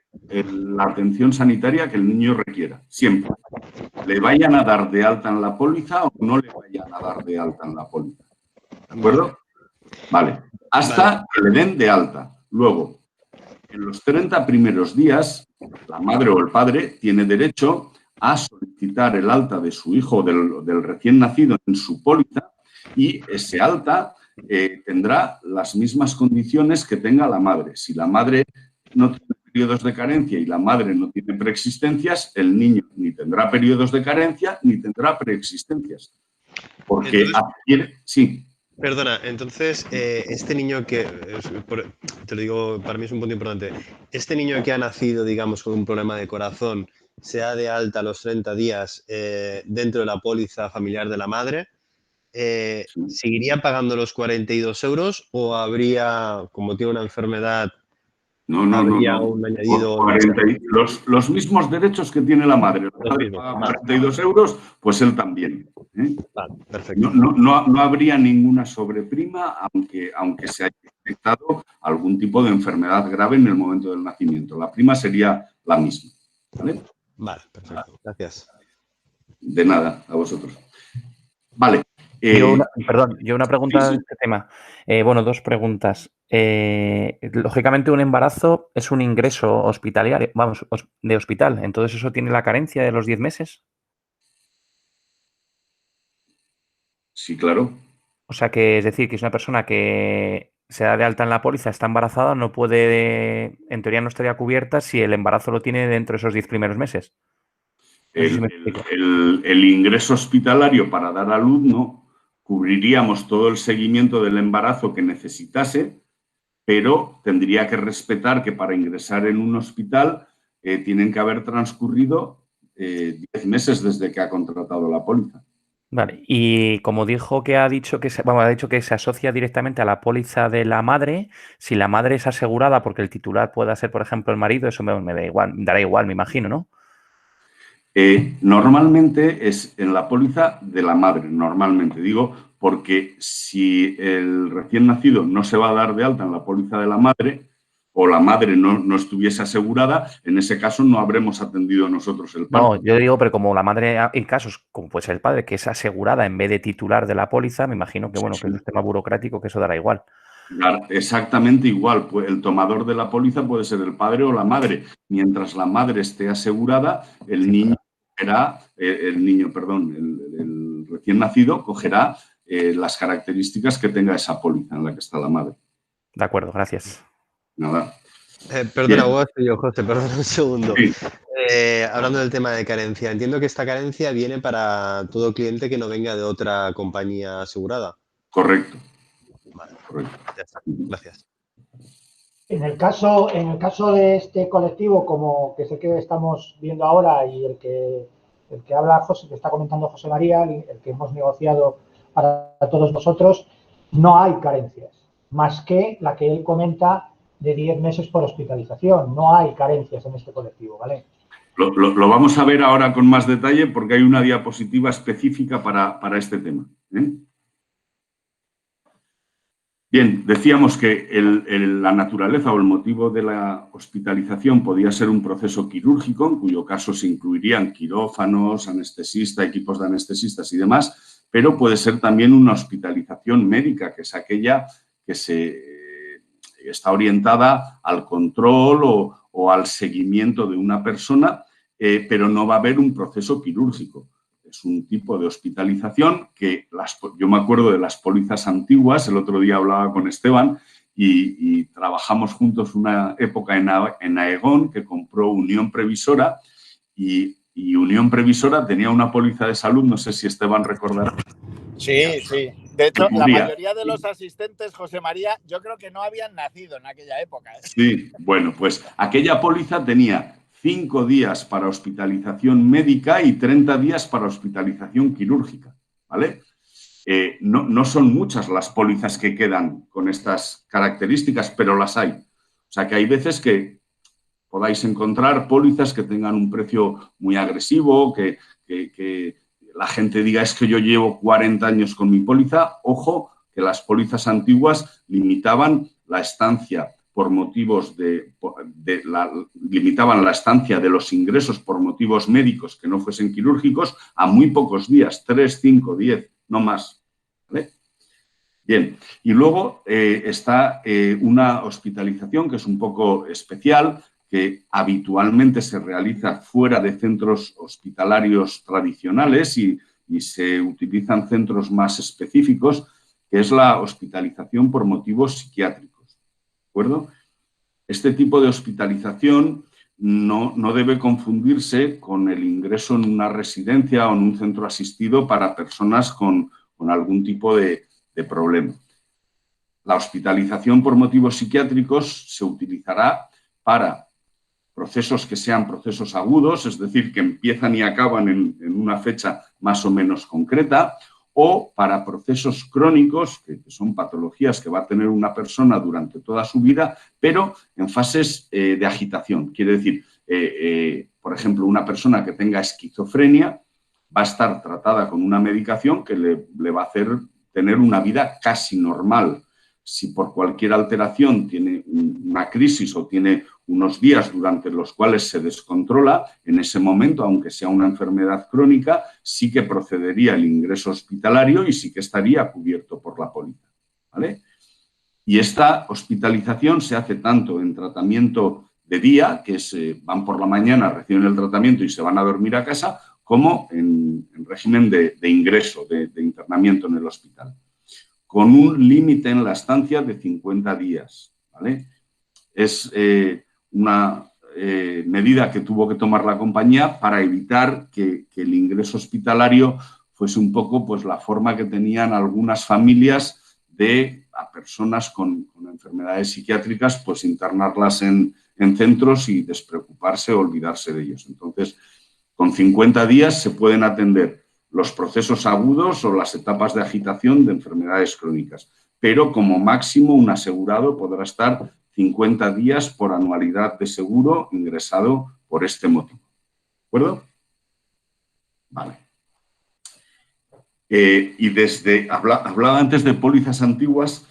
la atención sanitaria que el niño requiera, siempre. Le vayan a dar de alta en la póliza o no le vayan a dar de alta en la póliza. ¿De acuerdo? Vale. Hasta que le den de alta. Luego, en los 30 primeros días, la madre o el padre tiene derecho a solicitar el alta de su hijo, del recién nacido, en su póliza, y ese alta tendrá las mismas condiciones que tenga la madre. Si la madre no tiene periodos de carencia y la madre no tiene preexistencias, el niño ni tendrá periodos de carencia ni tendrá preexistencias. Porque adquiere... Sí. Perdona, entonces, este niño que, te lo digo, para mí es un punto importante, este niño que ha nacido, digamos, con un problema de corazón, se da de alta a los 30 días dentro de la póliza familiar de la madre, ¿seguiría pagando los 42 euros o habría, como tiene una enfermedad, habría un añadido? Los mismos derechos que tiene la madre. La madre paga 42 euros, pues él también. Vale, perfecto. No habría ninguna sobreprima, aunque se haya detectado algún tipo de enfermedad grave en el momento del nacimiento. La prima sería la misma. ¿Vale? Vale, perfecto. Gracias. De nada, a vosotros. Vale. Yo una pregunta sí. en este tema. Bueno, dos preguntas. Lógicamente, un embarazo es un ingreso hospitalario, vamos, de hospital. Entonces, ¿eso tiene la carencia de los 10 meses? Sí, claro. O sea, que es decir, que es una persona que se da de alta en la póliza, está embarazada, no puede, en teoría no estaría cubierta si el embarazo lo tiene dentro de esos 10 primeros meses. No sé si me explico. El ingreso hospitalario para dar a luz no. Cubriríamos todo el seguimiento del embarazo que necesitase, pero tendría que respetar que para ingresar en un hospital tienen que haber transcurrido 10 meses desde que ha contratado la póliza. Vale, y como dijo que ha dicho que se asocia directamente a la póliza de la madre, si la madre es asegurada porque el titular pueda ser, por ejemplo, el marido, eso me da igual, dará igual, me imagino, ¿no? Normalmente es en la póliza de la madre, normalmente. Digo, porque si el recién nacido no se va a dar de alta en la póliza de la madre o la madre no estuviese asegurada, en ese caso no habremos atendido nosotros el parto. No, yo digo, pero como la madre, en casos como puede ser el padre, que es asegurada en vez de titular de la póliza, me imagino que, bueno, que es un tema burocrático, que eso dará igual. Exactamente igual. Pues el tomador de la póliza puede ser el padre o la madre. Mientras la madre esté asegurada, el recién nacido cogerá las características que tenga esa póliza en la que está la madre. De acuerdo, gracias. Nada. Perdona, José, perdona un segundo. Sí. Hablando del tema de carencia, entiendo que esta carencia viene para todo cliente que no venga de otra compañía asegurada. Correcto. Vale, correcto. Ya está. Gracias. En el caso de este colectivo, como que sé que estamos viendo ahora y el que habla José, que está comentando José María, el que hemos negociado para todos nosotros, no hay carencias, más que la que él comenta de 10 meses por hospitalización. No hay carencias en este colectivo, ¿vale? Lo vamos a ver ahora con más detalle porque hay una diapositiva específica para este tema. Bien, decíamos que la naturaleza o el motivo de la hospitalización podía ser un proceso quirúrgico, en cuyo caso se incluirían quirófanos, anestesista, equipos de anestesistas y demás, pero puede ser también una hospitalización médica, que es aquella que está orientada al control o al seguimiento de una persona, pero no va a haber un proceso quirúrgico. Es un tipo de hospitalización que yo me acuerdo de las pólizas antiguas. El otro día hablaba con Esteban y trabajamos juntos una época en Aegon, que compró Unión Previsora, y Unión Previsora tenía una póliza de salud, no sé si Esteban recordará. Sí, sí. De hecho, la mayoría de los asistentes, José María, yo creo que no habían nacido en aquella época. Sí, bueno, pues aquella póliza tenía 5 días para hospitalización médica y 30 días para hospitalización quirúrgica, ¿vale? No son muchas las pólizas que quedan con estas características, pero las hay. O sea, que hay veces que podáis encontrar pólizas que tengan un precio muy agresivo, que la gente diga, es que yo llevo 40 años con mi póliza. Ojo, que las pólizas antiguas limitaban la estancia por motivos limitaban la estancia de los ingresos por motivos médicos que no fuesen quirúrgicos a muy pocos días, 3, 5, 10, no más. ¿Vale? Bien, y luego está una hospitalización que es un poco especial, que habitualmente se realiza fuera de centros hospitalarios tradicionales y se utilizan centros más específicos, que es la hospitalización por motivos psiquiátricos. ¿De acuerdo? Este tipo de hospitalización no debe confundirse con el ingreso en una residencia o en un centro asistido para personas con algún tipo de problema. La hospitalización por motivos psiquiátricos se utilizará para procesos que sean procesos agudos, es decir, que empiezan y acaban en una fecha más o menos concreta, o para procesos crónicos, que son patologías que va a tener una persona durante toda su vida, pero en fases de agitación. Quiere decir, por ejemplo, una persona que tenga esquizofrenia va a estar tratada con una medicación que le va a hacer tener una vida casi normal. Si por cualquier alteración tiene una crisis o tiene unos días durante los cuales se descontrola, en ese momento, aunque sea una enfermedad crónica, sí que procedería el ingreso hospitalario y sí que estaría cubierto por la póliza, ¿vale? Y esta hospitalización se hace tanto en tratamiento de día, que van por la mañana, reciben el tratamiento y se van a dormir a casa, como en régimen de ingreso, de internamiento en el hospital, con un límite en la estancia de 50 días, ¿vale? Es una medida que tuvo que tomar la compañía para evitar que el ingreso hospitalario fuese un poco pues, la forma que tenían algunas familias de a personas con enfermedades psiquiátricas, pues internarlas en centros y despreocuparse o olvidarse de ellos. Entonces, con 50 días se pueden atender los procesos agudos o las etapas de agitación de enfermedades crónicas, pero como máximo un asegurado podrá estar 50 días por anualidad de seguro ingresado por este motivo. ¿De acuerdo? Vale. Y hablaba antes de pólizas antiguas,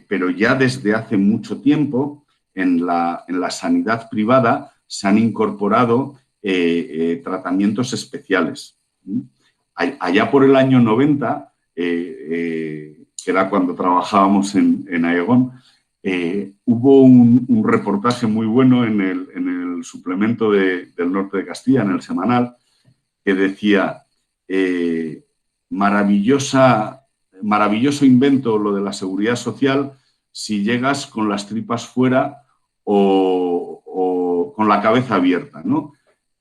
pero ya desde hace mucho tiempo en la sanidad privada se han incorporado tratamientos especiales. Allá por el año 90, que era cuando trabajábamos en Aegon, hubo un reportaje muy bueno en el suplemento del Norte de Castilla, en el semanal, que decía, maravilloso invento lo de la seguridad social si llegas con las tripas fuera o con la cabeza abierta, ¿no?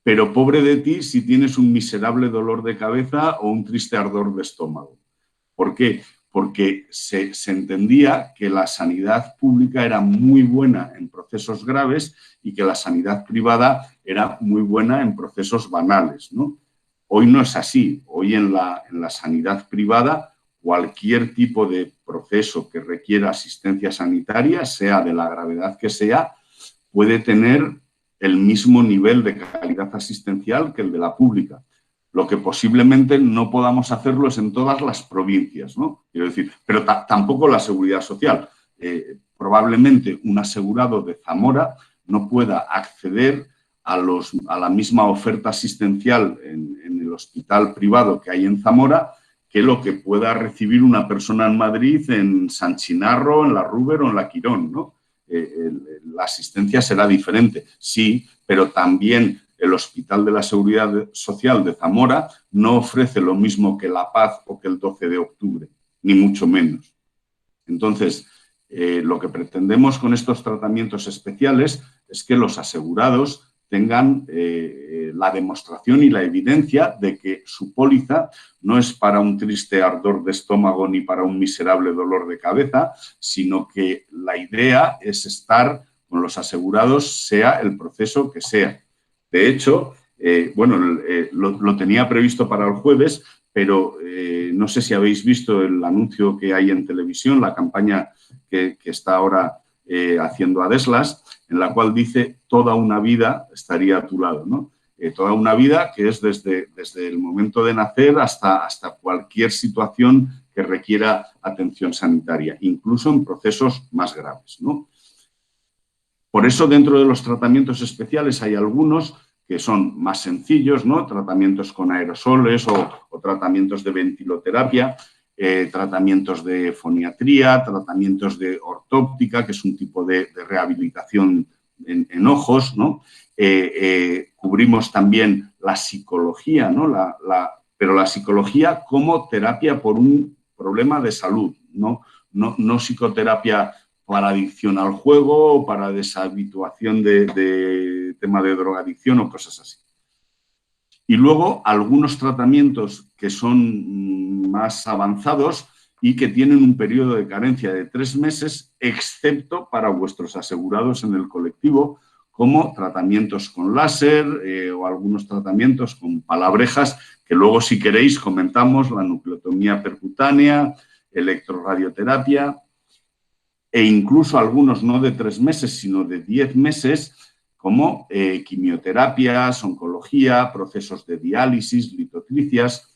Pero pobre de ti si tienes un miserable dolor de cabeza o un triste ardor de estómago. ¿Por qué? Porque se entendía que la sanidad pública era muy buena en procesos graves y que la sanidad privada era muy buena en procesos banales, ¿no? Hoy no es así. Hoy en la sanidad privada, cualquier tipo de proceso que requiera asistencia sanitaria, sea de la gravedad que sea, puede tener el mismo nivel de calidad asistencial que el de la pública. Lo que posiblemente no podamos hacerlo es en todas las provincias, ¿no? Quiero decir, pero tampoco la seguridad social. Probablemente un asegurado de Zamora no pueda acceder a la misma oferta asistencial en el hospital privado que hay en Zamora que lo que pueda recibir una persona en Madrid, en San Chinarro, en la Ruber o en la Quirón, ¿no? La asistencia será diferente, sí, pero también el Hospital de la Seguridad Social de Zamora no ofrece lo mismo que La Paz o que el 12 de octubre, ni mucho menos. Entonces, lo que pretendemos con estos tratamientos especiales es que los asegurados tengan la demostración y la evidencia de que su póliza no es para un triste ardor de estómago ni para un miserable dolor de cabeza, sino que la idea es estar con los asegurados, sea el proceso que sea. De hecho, lo tenía previsto para el jueves, pero no sé si habéis visto el anuncio que hay en televisión, la campaña que está ahora haciendo Adeslas, en la cual dice toda una vida estaría a tu lado, ¿no? Toda una vida que es desde el momento de nacer hasta cualquier situación que requiera atención sanitaria, incluso en procesos más graves, ¿no? Por eso, dentro de los tratamientos especiales hay algunos que son más sencillos, ¿no? Tratamientos con aerosoles o tratamientos de ventiloterapia, tratamientos de foniatría, tratamientos de ortóptica, que es un tipo de rehabilitación en ojos, ¿no? Cubrimos también la psicología, ¿no? Pero la psicología como terapia por un problema de salud, no psicoterapia para adicción al juego o para deshabituación de tema de drogadicción o cosas así. Y luego algunos tratamientos que son más avanzados y que tienen un periodo de carencia de 3 meses, excepto para vuestros asegurados en el colectivo, como tratamientos con láser o algunos tratamientos con palabrejas, que luego, si queréis, comentamos, la nucleotomía percutánea, electroradioterapia, e incluso algunos no de 3 meses, sino de 10 meses, como quimioterapias, oncología, procesos de diálisis, litotricias.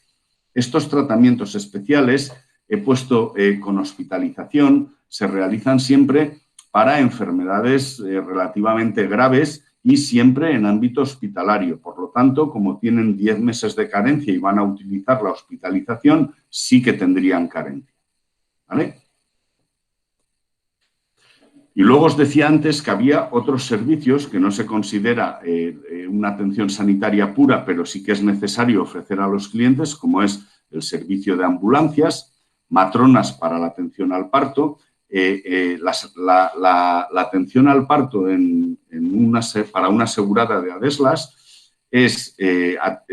Estos tratamientos especiales, he puesto con hospitalización, se realizan siempre para enfermedades relativamente graves y siempre en ámbito hospitalario. Por lo tanto, como tienen 10 meses de carencia y van a utilizar la hospitalización, sí que tendrían carencia, ¿vale? Y luego os decía antes que había otros servicios que no se considera una atención sanitaria pura, pero sí que es necesario ofrecer a los clientes, como es el servicio de ambulancias, matronas para la atención al parto. La atención al parto para una asegurada de Adeslas es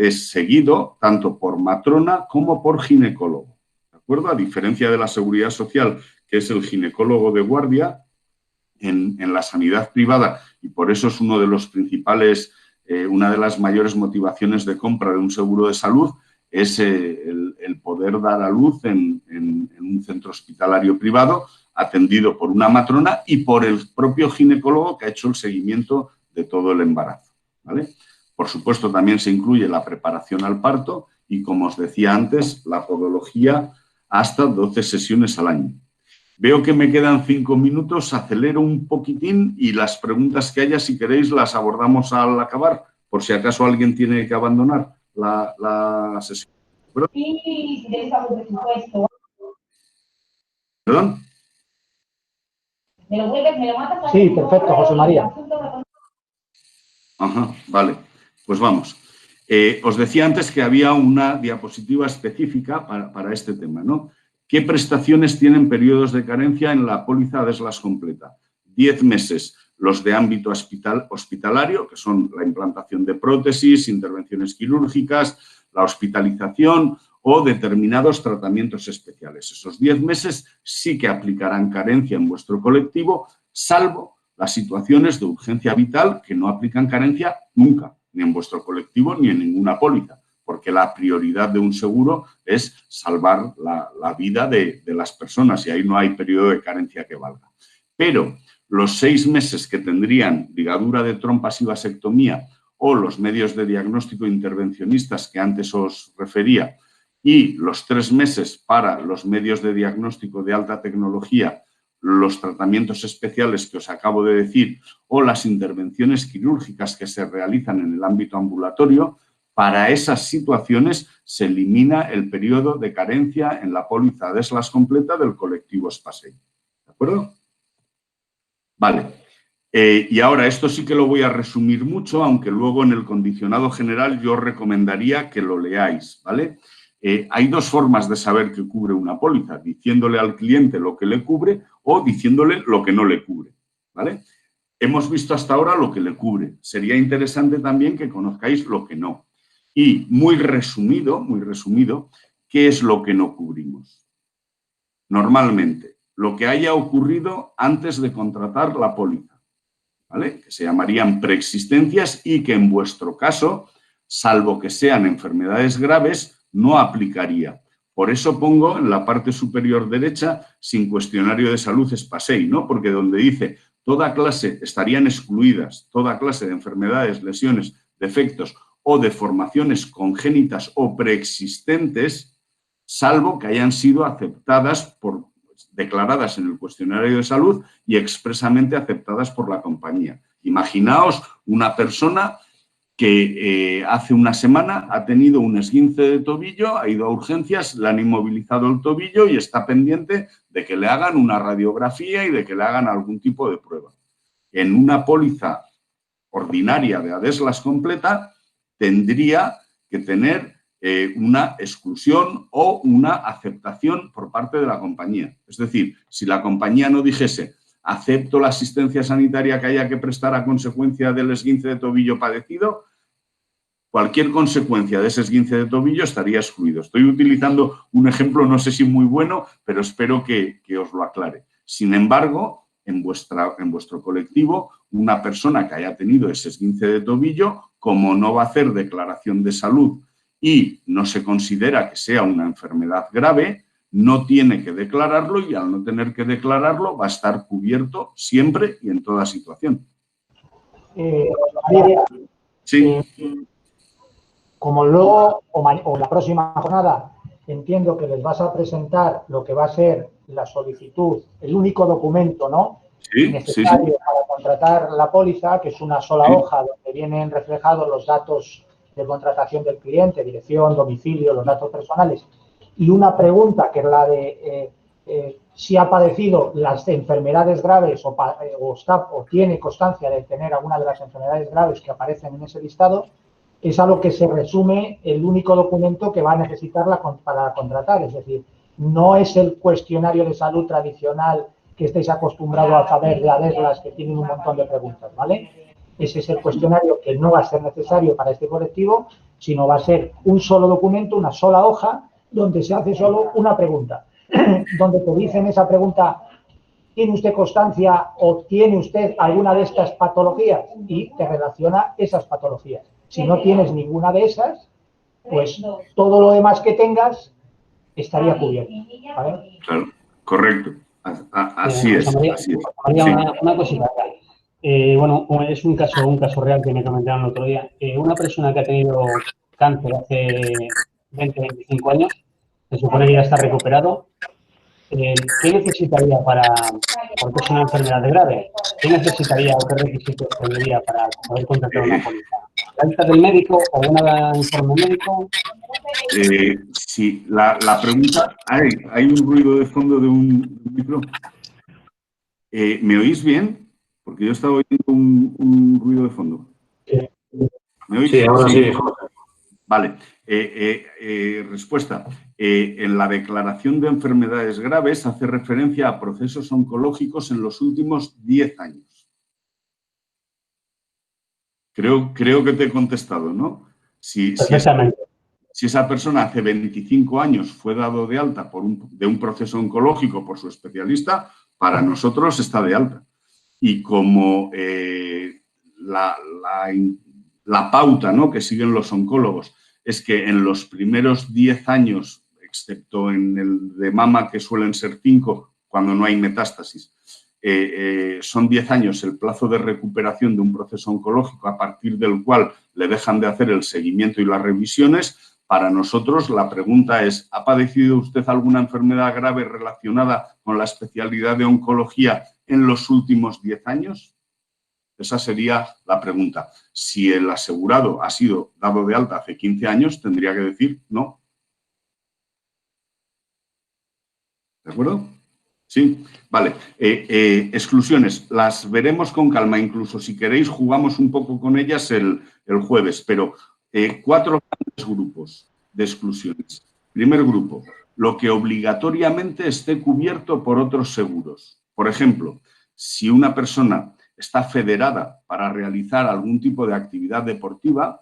seguido tanto por matrona como por ginecólogo, ¿de acuerdo? A diferencia de la seguridad social, que es el ginecólogo de guardia, en la sanidad privada, y por eso es uno de los principales, una de las mayores motivaciones de compra de un seguro de salud, es el poder dar a luz en un centro hospitalario privado, atendido por una matrona y por el propio ginecólogo que ha hecho el seguimiento de todo el embarazo, ¿vale? Por supuesto, también se incluye la preparación al parto y, como os decía antes, la podología hasta 12 sesiones al año. Veo que me quedan 5 minutos, acelero un poquitín y las preguntas que haya, si queréis, las abordamos al acabar, por si acaso alguien tiene que abandonar la sesión. Sí, de esa presupuesto. ¿Perdón? ¿Me lo vuelves, me lo matas? Sí, perfecto, José María. Ajá, vale, pues vamos. Os decía antes que había una diapositiva específica para este tema, ¿no? ¿Qué prestaciones tienen periodos de carencia en la póliza Adeslas completa? 10 meses los de ámbito hospitalario, que son la implantación de prótesis, intervenciones quirúrgicas, la hospitalización o determinados tratamientos especiales. Esos 10 meses sí que aplicarán carencia en vuestro colectivo, salvo las situaciones de urgencia vital que no aplican carencia nunca, ni en vuestro colectivo ni en ninguna póliza, porque la prioridad de un seguro es salvar la vida de las personas y ahí no hay periodo de carencia que valga. Pero los 6 meses que tendrían ligadura de trompas y vasectomía o los medios de diagnóstico intervencionistas que antes os refería y los 3 meses para los medios de diagnóstico de alta tecnología, los tratamientos especiales que os acabo de decir o las intervenciones quirúrgicas que se realizan en el ámbito ambulatorio, para esas situaciones se elimina el periodo de carencia en la póliza ADESLAS completa del colectivo SPASEI. ¿De acuerdo? Vale. Y ahora, esto sí que lo voy a resumir mucho, aunque luego en el condicionado general yo os recomendaría que lo leáis, ¿vale? Hay 2 formas de saber que cubre una póliza, diciéndole al cliente lo que le cubre o diciéndole lo que no le cubre, ¿vale? Hemos visto hasta ahora lo que le cubre. Sería interesante también que conozcáis lo que no. Y muy resumido, ¿qué es lo que no cubrimos? Normalmente, lo que haya ocurrido antes de contratar la póliza, ¿vale? Que se llamarían preexistencias y que en vuestro caso, salvo que sean enfermedades graves, no aplicaría. Por eso pongo en la parte superior derecha sin cuestionario de salud SPASEI, ¿no? Porque donde dice toda clase, estarían excluidas toda clase de enfermedades, lesiones, defectos o deformaciones congénitas o preexistentes, salvo que hayan sido aceptadas declaradas en el cuestionario de salud y expresamente aceptadas por la compañía. Imaginaos una persona que hace una semana ha tenido un esguince de tobillo, ha ido a urgencias, le han inmovilizado el tobillo y está pendiente de que le hagan una radiografía y de que le hagan algún tipo de prueba. En una póliza ordinaria de ADESLAS completa tendría que tener una exclusión o una aceptación por parte de la compañía. Es decir, si la compañía no dijese acepto la asistencia sanitaria que haya que prestar a consecuencia del esguince de tobillo padecido, cualquier consecuencia de ese esguince de tobillo estaría excluido. Estoy utilizando un ejemplo, no sé si muy bueno, pero espero que os lo aclare. Sin embargo, en vuestro colectivo, una persona que haya tenido ese esguince de tobillo, como no va a hacer declaración de salud y no se considera que sea una enfermedad grave, no tiene que declararlo y al no tener que declararlo va a estar cubierto siempre y en toda situación. Sí. Como luego o la próxima jornada entiendo que les vas a presentar lo que va a ser la solicitud, el único documento, ¿no? Sí, necesario para contratar la póliza, que es una sola hoja donde vienen reflejados los datos de contratación del cliente, dirección, domicilio, los datos personales, y una pregunta que es la de si ha padecido las enfermedades graves o tiene constancia de tener alguna de las enfermedades graves que aparecen en ese listado. Es a lo que se resume el único documento que va a necesitar para contratar. Es decir, no es el cuestionario de salud tradicional que estáis acostumbrados a saber de ADESLAS, que tienen un montón de preguntas, ¿vale? Ese es el cuestionario que no va a ser necesario para este colectivo, sino va a ser un solo documento, una sola hoja, donde se hace solo una pregunta. Donde te dicen esa pregunta, ¿tiene usted constancia o tiene usted alguna de estas patologías? Y te relaciona esas patologías. Si no tienes ninguna de esas, pues todo lo demás que tengas estaría cubierto, ¿vale? Claro, correcto. Así es. María, así es. una cosita. Bueno, es un caso real que me comentaron el otro día. Una persona que ha tenido cáncer hace 20, 25 años, se supone que ya está recuperado. ¿Qué necesitaría porque es una enfermedad grave, qué necesitaría o qué requisitos tendría para poder contratar una póliza? ¿La alta del médico o un informe médico? Sí, la pregunta... Hay un ruido de fondo de un micro. ¿Me oís bien? Porque yo estaba oyendo un ruido de fondo. ¿Me oís? Sí, ahora sí. Vale. Respuesta. En la declaración de enfermedades graves hace referencia a procesos oncológicos en los últimos 10 años. Creo que te he contestado, ¿no? Perfectamente. Si esa persona hace 25 años fue dado de alta de un proceso oncológico por su especialista, para nosotros está de alta. Y como la pauta, ¿no?, que siguen los oncólogos es que en los primeros 10 años, excepto en el de mama, que suelen ser 5, cuando no hay metástasis, son 10 años el plazo de recuperación de un proceso oncológico a partir del cual le dejan de hacer el seguimiento y las revisiones. Para nosotros la pregunta es, ¿ha padecido usted alguna enfermedad grave relacionada con la especialidad de oncología en los últimos 10 años? Esa sería la pregunta. Si el asegurado ha sido dado de alta hace 15 años, tendría que decir no. ¿De acuerdo? Sí, vale. Exclusiones, las veremos con calma. Incluso si queréis jugamos un poco con ellas el jueves, pero 4 grandes grupos de exclusiones. Primer grupo, lo que obligatoriamente esté cubierto por otros seguros. Por ejemplo, si una persona está federada para realizar algún tipo de actividad deportiva,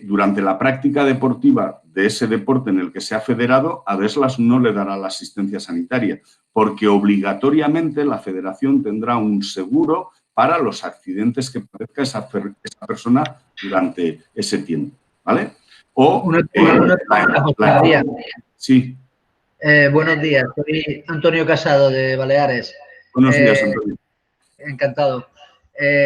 durante la práctica deportiva de ese deporte en el que se ha federado, Adeslas no le dará la asistencia sanitaria, porque obligatoriamente la federación tendrá un seguro para los accidentes que padezca esa persona durante ese tiempo, ¿vale? O sí. Buenos días, soy Antonio Casado de Baleares. Buenos días, Antonio. Encantado.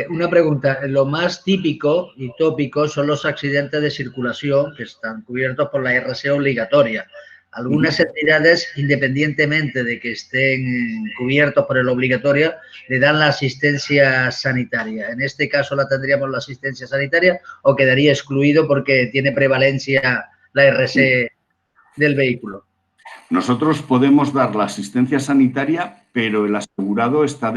Una pregunta. Lo más típico y tópico son los accidentes de circulación que están cubiertos por la RC obligatoria. Algunas entidades, independientemente de que estén cubiertos por el obligatorio, le dan la asistencia sanitaria. ¿En este caso la tendríamos la asistencia sanitaria o quedaría excluido porque tiene prevalencia la RC del vehículo? Nosotros podemos dar la asistencia sanitaria, pero el asegurado está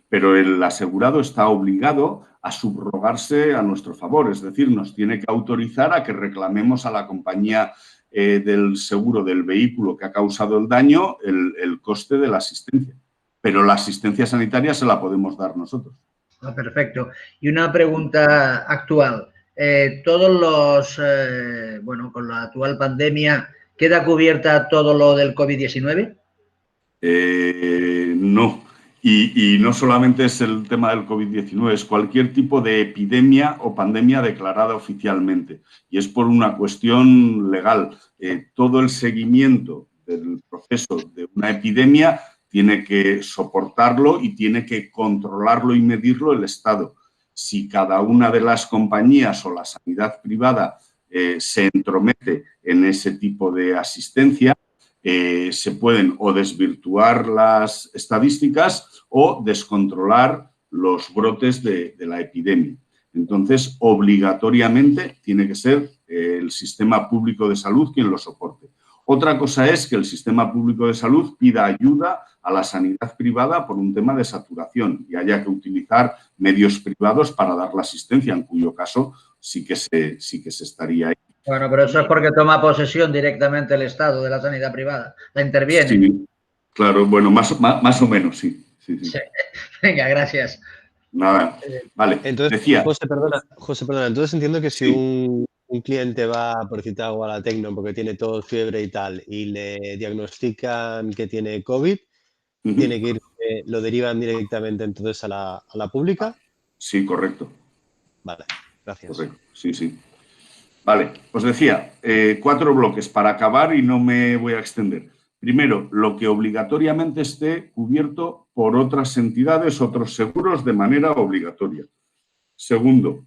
pero el asegurado está obligado a subrogarse a nuestro favor, es decir, nos tiene que autorizar a que reclamemos a la compañía del seguro del vehículo que ha causado el daño el coste de la asistencia. Pero la asistencia sanitaria se la podemos dar nosotros. Ah, perfecto. Y una pregunta actual. Todos los, con la actual pandemia, ¿queda cubierta todo lo del COVID-19? No. Y no solamente es el tema del COVID-19, es cualquier tipo de epidemia o pandemia declarada oficialmente. Y es por una cuestión legal. Todo el seguimiento del proceso de una epidemia tiene que soportarlo y tiene que controlarlo y medirlo el Estado. Si cada una de las compañías o la sanidad privada se entromete en ese tipo de asistencia, se pueden o desvirtuar las estadísticas o descontrolar los brotes de la epidemia. Entonces, obligatoriamente tiene que ser el sistema público de salud quien lo soporte. Otra cosa es que el sistema público de salud pida ayuda a la sanidad privada por un tema de saturación y haya que utilizar medios privados para dar la asistencia, en cuyo caso sí que se estaría ahí. Bueno, pero eso es porque toma posesión directamente el Estado de la sanidad privada. La interviene. Sí, claro, bueno, más o menos, sí. Sí. Venga, gracias. Nada, vale. Entonces, decía. José, perdona. Entonces entiendo que si un cliente va, por citar algo, a la Tecno porque tiene tos, fiebre y tal, y le diagnostican que tiene COVID, tiene que ir, lo derivan directamente entonces a la pública. Sí, correcto. Vale, gracias. Correcto, sí. Vale, os decía, 4 bloques para acabar y no me voy a extender. Primero, lo que obligatoriamente esté cubierto por otras entidades, otros seguros de manera obligatoria. Segundo,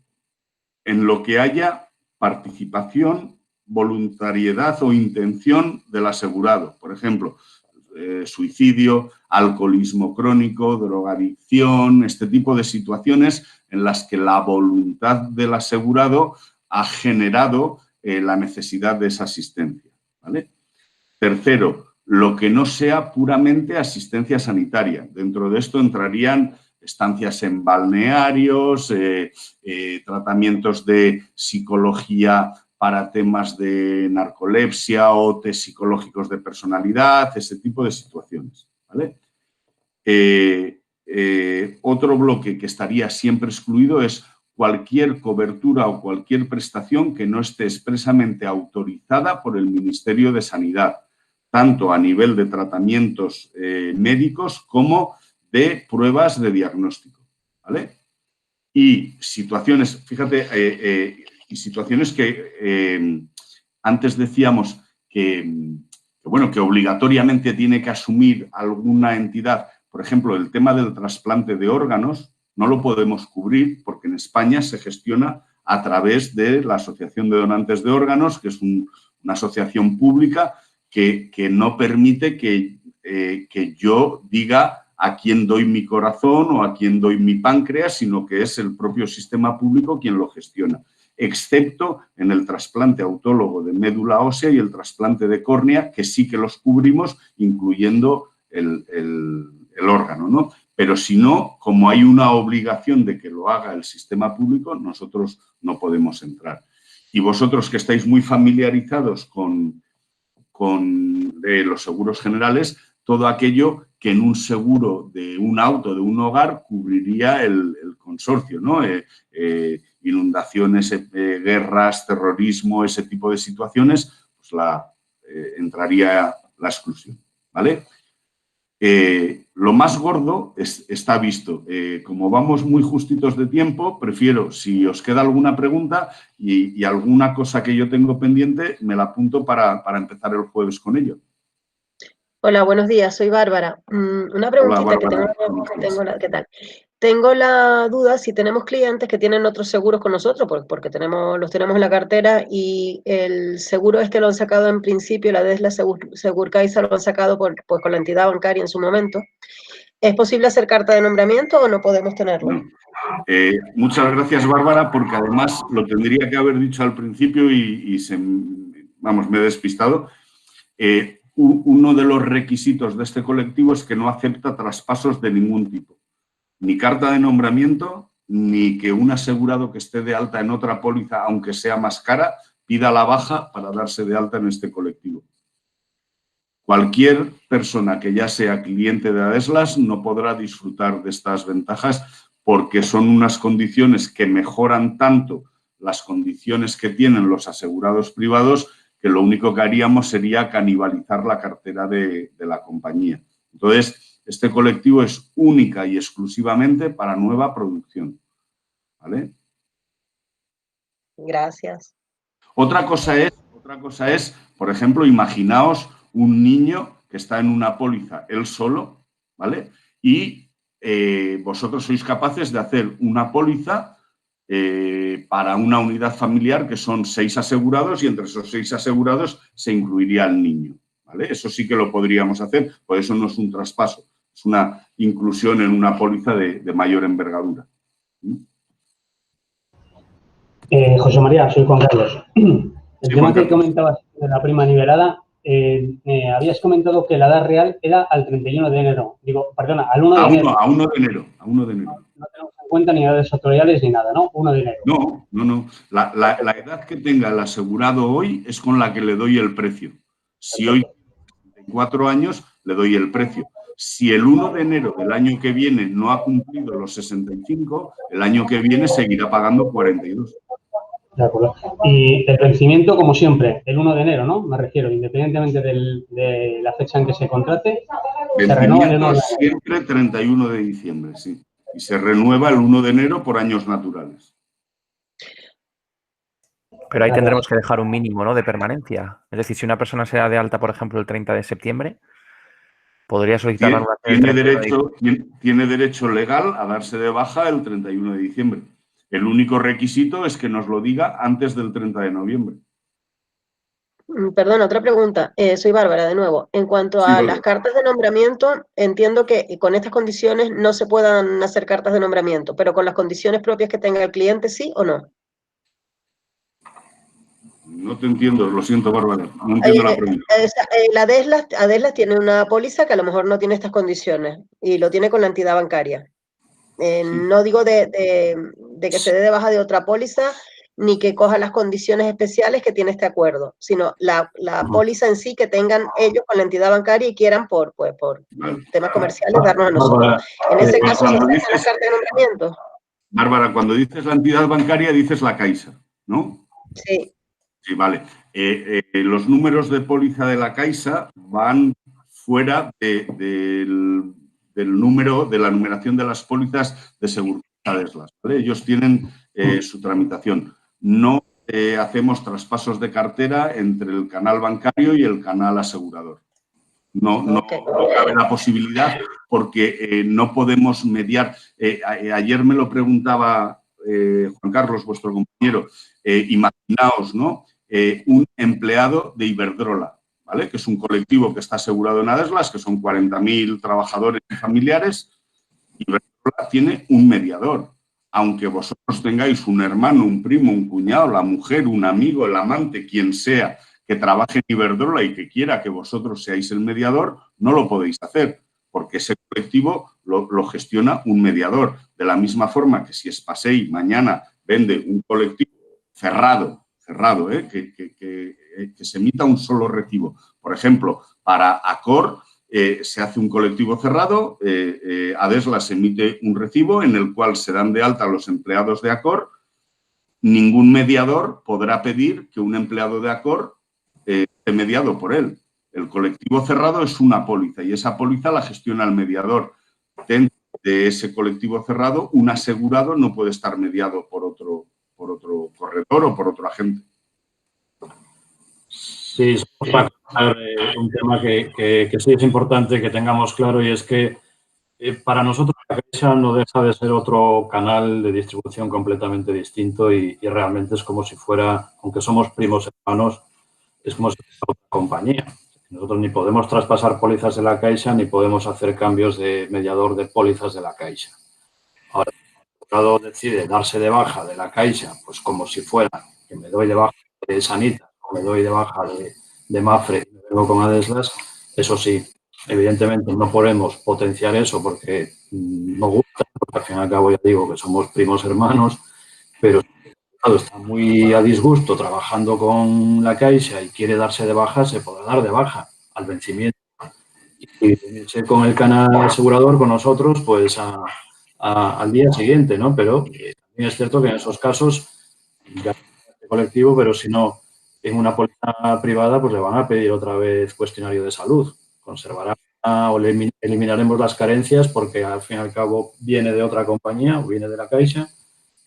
en lo que haya participación, voluntariedad o intención del asegurado. Por ejemplo, suicidio, alcoholismo crónico, drogadicción, este tipo de situaciones en las que la voluntad del asegurado ha generado la necesidad de esa asistencia, ¿vale? Tercero, lo que no sea puramente asistencia sanitaria. Dentro de esto entrarían estancias en balnearios, tratamientos de psicología para temas de narcolepsia o test psicológicos de personalidad, ese tipo de situaciones, ¿vale? Otro bloque que estaría siempre excluido es cualquier cobertura o cualquier prestación que no esté expresamente autorizada por el Ministerio de Sanidad, tanto a nivel de tratamientos médicos como de pruebas de diagnóstico, ¿vale? Y situaciones, fíjate, y situaciones que antes decíamos que bueno, que obligatoriamente tiene que asumir alguna entidad. Por ejemplo, el tema del trasplante de órganos no lo podemos cubrir porque en España se gestiona a través de la Asociación de Donantes de Órganos, que es una asociación pública que no permite que yo diga a quién doy mi corazón o a quién doy mi páncreas, sino que es el propio sistema público quien lo gestiona, excepto en el trasplante autólogo de médula ósea y el trasplante de córnea, que sí que los cubrimos, incluyendo el órgano, ¿no? Pero si no, como hay una obligación de que lo haga el sistema público, nosotros no podemos entrar. Y vosotros que estáis muy familiarizados con los seguros generales, todo aquello que en un seguro de un auto, de un hogar, cubriría el consorcio, ¿no? Inundaciones, guerras, terrorismo, ese tipo de situaciones, pues entraría la exclusión, ¿vale? Lo más gordo está visto. Como vamos muy justitos de tiempo, prefiero, si os queda alguna pregunta y alguna cosa que yo tengo pendiente, me la apunto para empezar el jueves con ello. Hola, buenos días, soy Bárbara. Una preguntita que tengo, ¿qué tal? Tengo la duda si tenemos clientes que tienen otros seguros con nosotros, porque los tenemos en la cartera y el seguro lo han sacado en principio, la DESLA Segurcaixa lo han sacado pues con la entidad bancaria en su momento. ¿Es posible hacer carta de nombramiento o no podemos tenerlo? No. Muchas gracias, Bárbara, porque además lo tendría que haber dicho al principio y me he despistado. Uno de los requisitos de este colectivo es que no acepta traspasos de ningún tipo. Ni carta de nombramiento, ni que un asegurado que esté de alta en otra póliza, aunque sea más cara, pida la baja para darse de alta en este colectivo. Cualquier persona que ya sea cliente de Adeslas no podrá disfrutar de estas ventajas porque son unas condiciones que mejoran tanto las condiciones que tienen los asegurados privados que lo único que haríamos sería canibalizar la cartera de la compañía. Entonces, este colectivo es única y exclusivamente para nueva producción, ¿vale? Gracias. Otra cosa es, por ejemplo, imaginaos un niño que está en una póliza él solo, ¿vale? Y vosotros sois capaces de hacer una póliza para una unidad familiar que son 6 asegurados y entre esos 6 asegurados se incluiría el niño, ¿vale? Eso sí que lo podríamos hacer, por eso no es un traspaso, es una inclusión en una póliza de mayor envergadura. José María, soy Juan Carlos. El tema que comentabas de la prima nivelada, habías comentado que la edad real era al 31 de enero. Digo, perdona, al 1 de enero. A 1 de enero. No tenemos en cuenta ni edades actuariales ni nada, ¿no? 1 de enero. No. La edad que tenga el asegurado hoy es con la que le doy el precio. Si hoy tiene 4 años, le doy el precio. Si el 1 de enero del año que viene no ha cumplido los 65, el año que viene seguirá pagando 42. De acuerdo. Y el vencimiento, como siempre, el 1 de enero, ¿no? Me refiero, independientemente de la fecha en que se contrate, se renueva el 1 de enero. Siempre 31 de diciembre, sí. Y se renueva el 1 de enero por años naturales. Pero ahí tendremos que dejar un mínimo, ¿no?, de permanencia. Es decir, si una persona se da de alta, por ejemplo, el 30 de septiembre, podría solicitar la anulación. Tiene derecho legal a darse de baja el 31 de diciembre. El único requisito es que nos lo diga antes del 30 de noviembre. Perdón, otra pregunta. Soy Bárbara, de nuevo. En cuanto a las cartas de nombramiento, entiendo que con estas condiciones no se puedan hacer cartas de nombramiento, pero con las condiciones propias que tenga el cliente, ¿sí o no? No te entiendo, lo siento, Bárbara. No entiendo la pregunta. Adeslas tiene una póliza que a lo mejor no tiene estas condiciones y lo tiene con la entidad bancaria. No digo de que se dé de baja de otra póliza ni que coja las condiciones especiales que tiene este acuerdo, sino la póliza en sí que tengan ellos con la entidad bancaria y quieran por temas comerciales darnos a nosotros. En ese caso, ¿se aceptan las cartas de nombramiento? Bárbara, cuando dices la entidad bancaria, dices la Caixa, ¿no? Sí. Sí, vale. Los números de póliza de la Caixa van fuera del número, de la numeración de las pólizas de seguridad de Adeslas, ¿vale? Ellos tienen su tramitación. No hacemos traspasos de cartera entre el canal bancario y el canal asegurador. No cabe la posibilidad porque no podemos mediar. Ayer me lo preguntaba Juan Carlos, vuestro compañero. Imaginaos, ¿no? Un empleado de Iberdrola, ¿vale? Que es un colectivo que está asegurado en Adeslas, que son 40.000 trabajadores y familiares. Iberdrola tiene un mediador. Aunque vosotros tengáis un hermano, un primo, un cuñado, la mujer, un amigo, el amante, quien sea, que trabaje en Iberdrola y que quiera que vosotros seáis el mediador, no lo podéis hacer, porque ese colectivo lo gestiona un mediador. De la misma forma que si Spasei mañana vende un colectivo cerrado, que se emita un solo recibo. Por ejemplo, para Accor se hace un colectivo cerrado, Adeslas emite un recibo en el cual se dan de alta a los empleados de Accor. Ningún mediador podrá pedir que un empleado de Accor esté mediado por él. El colectivo cerrado es una póliza y esa póliza la gestiona el mediador. Dentro de ese colectivo cerrado, un asegurado no puede estar mediado por otro corredor o por otro agente. Sí, un tema que sí es importante que tengamos claro y es que para nosotros la Caixa no deja de ser otro canal de distribución completamente distinto y realmente es como si fuera, aunque somos primos hermanos, es como si fuera otra compañía. Nosotros ni podemos traspasar pólizas de la Caixa ni podemos hacer cambios de mediador de pólizas de la Caixa. Ahora, el Estado decide darse de baja de la Caixa, pues como si fuera que me doy de baja de Sanitas o me doy de baja de Mapfre y me vengo con Adeslas, eso sí, evidentemente no podemos potenciar eso porque no gusta, porque al fin y al cabo ya digo que somos primos hermanos, pero si el Estado está muy a disgusto trabajando con la Caixa y quiere darse de baja, se podrá dar de baja al vencimiento. Y venirse con el canal asegurador, con nosotros, pues al día siguiente, ¿no? Pero también es cierto que en esos casos, ya es colectivo, pero si no, en una póliza privada, pues le van a pedir otra vez cuestionario de salud. Conservará o eliminaremos las carencias porque al fin y al cabo viene de otra compañía o viene de la Caixa,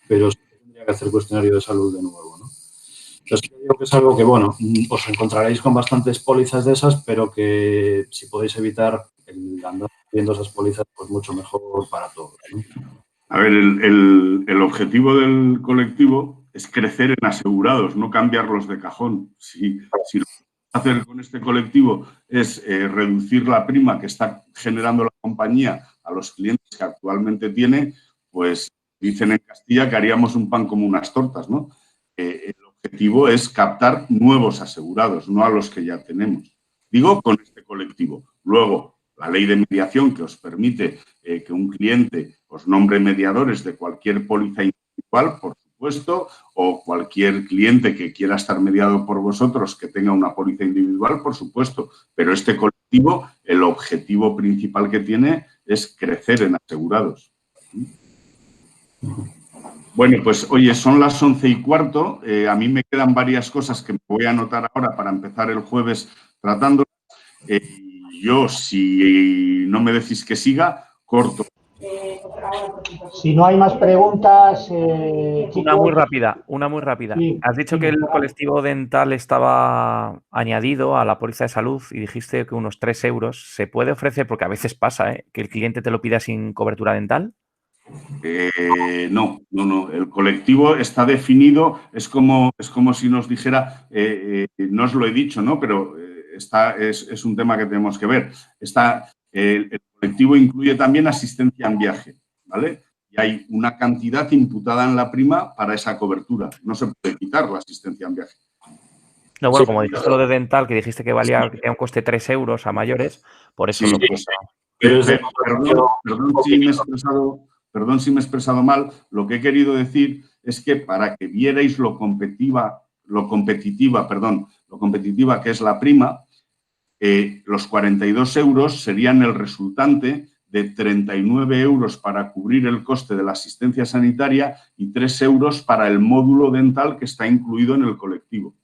pero sí tendría que hacer cuestionario de salud de nuevo, ¿no? Entonces, yo digo que es algo que, bueno, os encontraréis con bastantes pólizas de esas, pero que si podéis evitar el andar viendo esas pólizas, pues mucho mejor para todos, ¿no? A ver, el objetivo del colectivo es crecer en asegurados, no cambiarlos de cajón. Si lo que hacer con este colectivo es reducir la prima que está generando la compañía a los clientes que actualmente tiene, pues dicen en Castilla que haríamos un pan como unas tortas, ¿no? El objetivo es captar nuevos asegurados, no a los que ya tenemos. Digo, con este colectivo. Luego, la ley de mediación que os permite que un cliente os nombre mediadores de cualquier póliza individual, por supuesto, o cualquier cliente que quiera estar mediado por vosotros que tenga una póliza individual, por supuesto. Pero este colectivo, el objetivo principal que tiene es crecer en asegurados. Bueno, pues oye, son las 11:15. A mí me quedan varias cosas que me voy a anotar ahora para empezar el jueves tratándolas. Yo, si no me decís que siga, corto. Si no hay más preguntas, Una muy rápida. Sí, Has dicho sí, que el claro. colectivo dental estaba añadido a la póliza de salud y dijiste que unos 3 euros. ¿Se puede ofrecer? Porque a veces pasa, que el cliente te lo pida sin cobertura dental. No. El colectivo está definido, es como si nos dijera, no os lo he dicho, ¿no? Pero es un tema que tenemos que ver. El colectivo incluye también asistencia en viaje, ¿vale? Y hay una cantidad imputada en la prima para esa cobertura. No se puede quitar la asistencia en viaje. No, bueno, Sí, como dijiste lo de dental, que dijiste que valía que era un coste 3 euros a mayores, por eso sí, lo pues, perdón si me he expresado mal. Lo que he querido decir es que para que vierais lo competitiva que es la prima, los 42 euros serían el resultante de 39 euros para cubrir el coste de la asistencia sanitaria y 3 euros para el módulo dental que está incluido en el colectivo,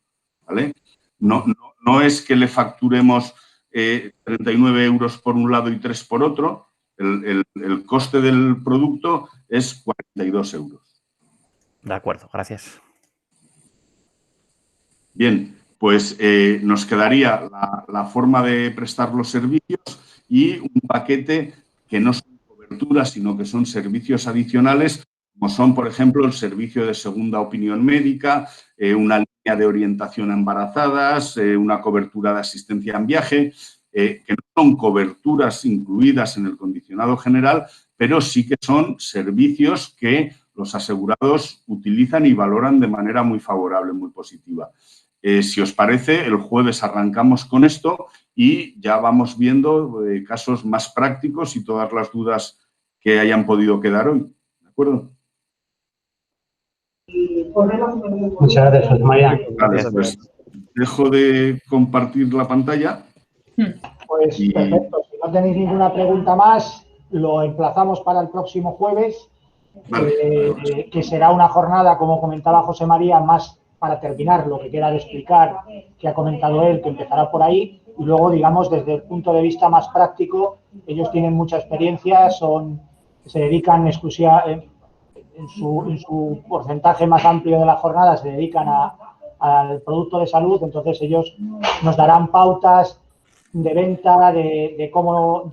¿vale? No es que le facturemos 39 euros por un lado y 3 por otro. El coste del producto es 42 euros. De acuerdo, gracias. Bien, pues nos quedaría la forma de prestar los servicios y un paquete que no son coberturas, sino que son servicios adicionales, como son, por ejemplo, el servicio de segunda opinión médica, una línea de orientación a embarazadas, una cobertura de asistencia en viaje, que no son coberturas incluidas en el condicionado general, pero sí que son servicios que los asegurados utilizan y valoran de manera muy favorable, muy positiva. Si os parece, el jueves arrancamos con esto y ya vamos viendo casos más prácticos y todas las dudas que hayan podido quedar hoy. ¿De acuerdo? Muchas gracias, José María. Vale, pues dejo de compartir la pantalla. Pues perfecto. Si no tenéis ninguna pregunta más, lo emplazamos para el próximo jueves, Vale. que será una jornada, como comentaba José María, más para terminar lo que queda de explicar, que ha comentado él, que empezará por ahí, y luego, digamos, desde el punto de vista más práctico, ellos tienen mucha experiencia, se dedican exclusivamente, en su porcentaje más amplio de la jornada, se dedican al producto de salud, entonces ellos nos darán pautas de venta, de cómo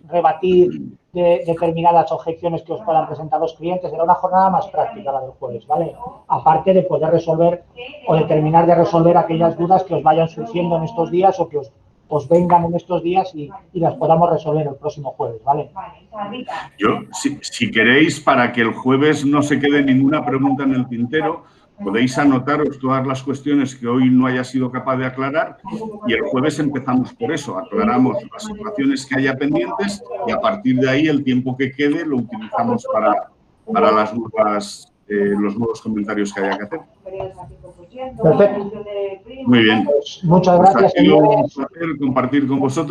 rebatir determinadas objeciones que os puedan presentar los clientes. Será una jornada más práctica la del jueves, ¿vale? Aparte de poder resolver o de terminar de resolver aquellas dudas que os vayan surgiendo en estos días o que os vengan en estos días y las podamos resolver el próximo jueves, ¿vale? Yo, si queréis, para que el jueves no se quede ninguna pregunta en el tintero, podéis anotaros todas las cuestiones que hoy no haya sido capaz de aclarar y el jueves empezamos por eso, aclaramos las situaciones que haya pendientes y a partir de ahí el tiempo que quede lo utilizamos para las nuevas, los nuevos comentarios que haya que hacer. Perfecto. Muy bien. Pues muchas gracias, Ha sido un señores. placer compartir con vosotros.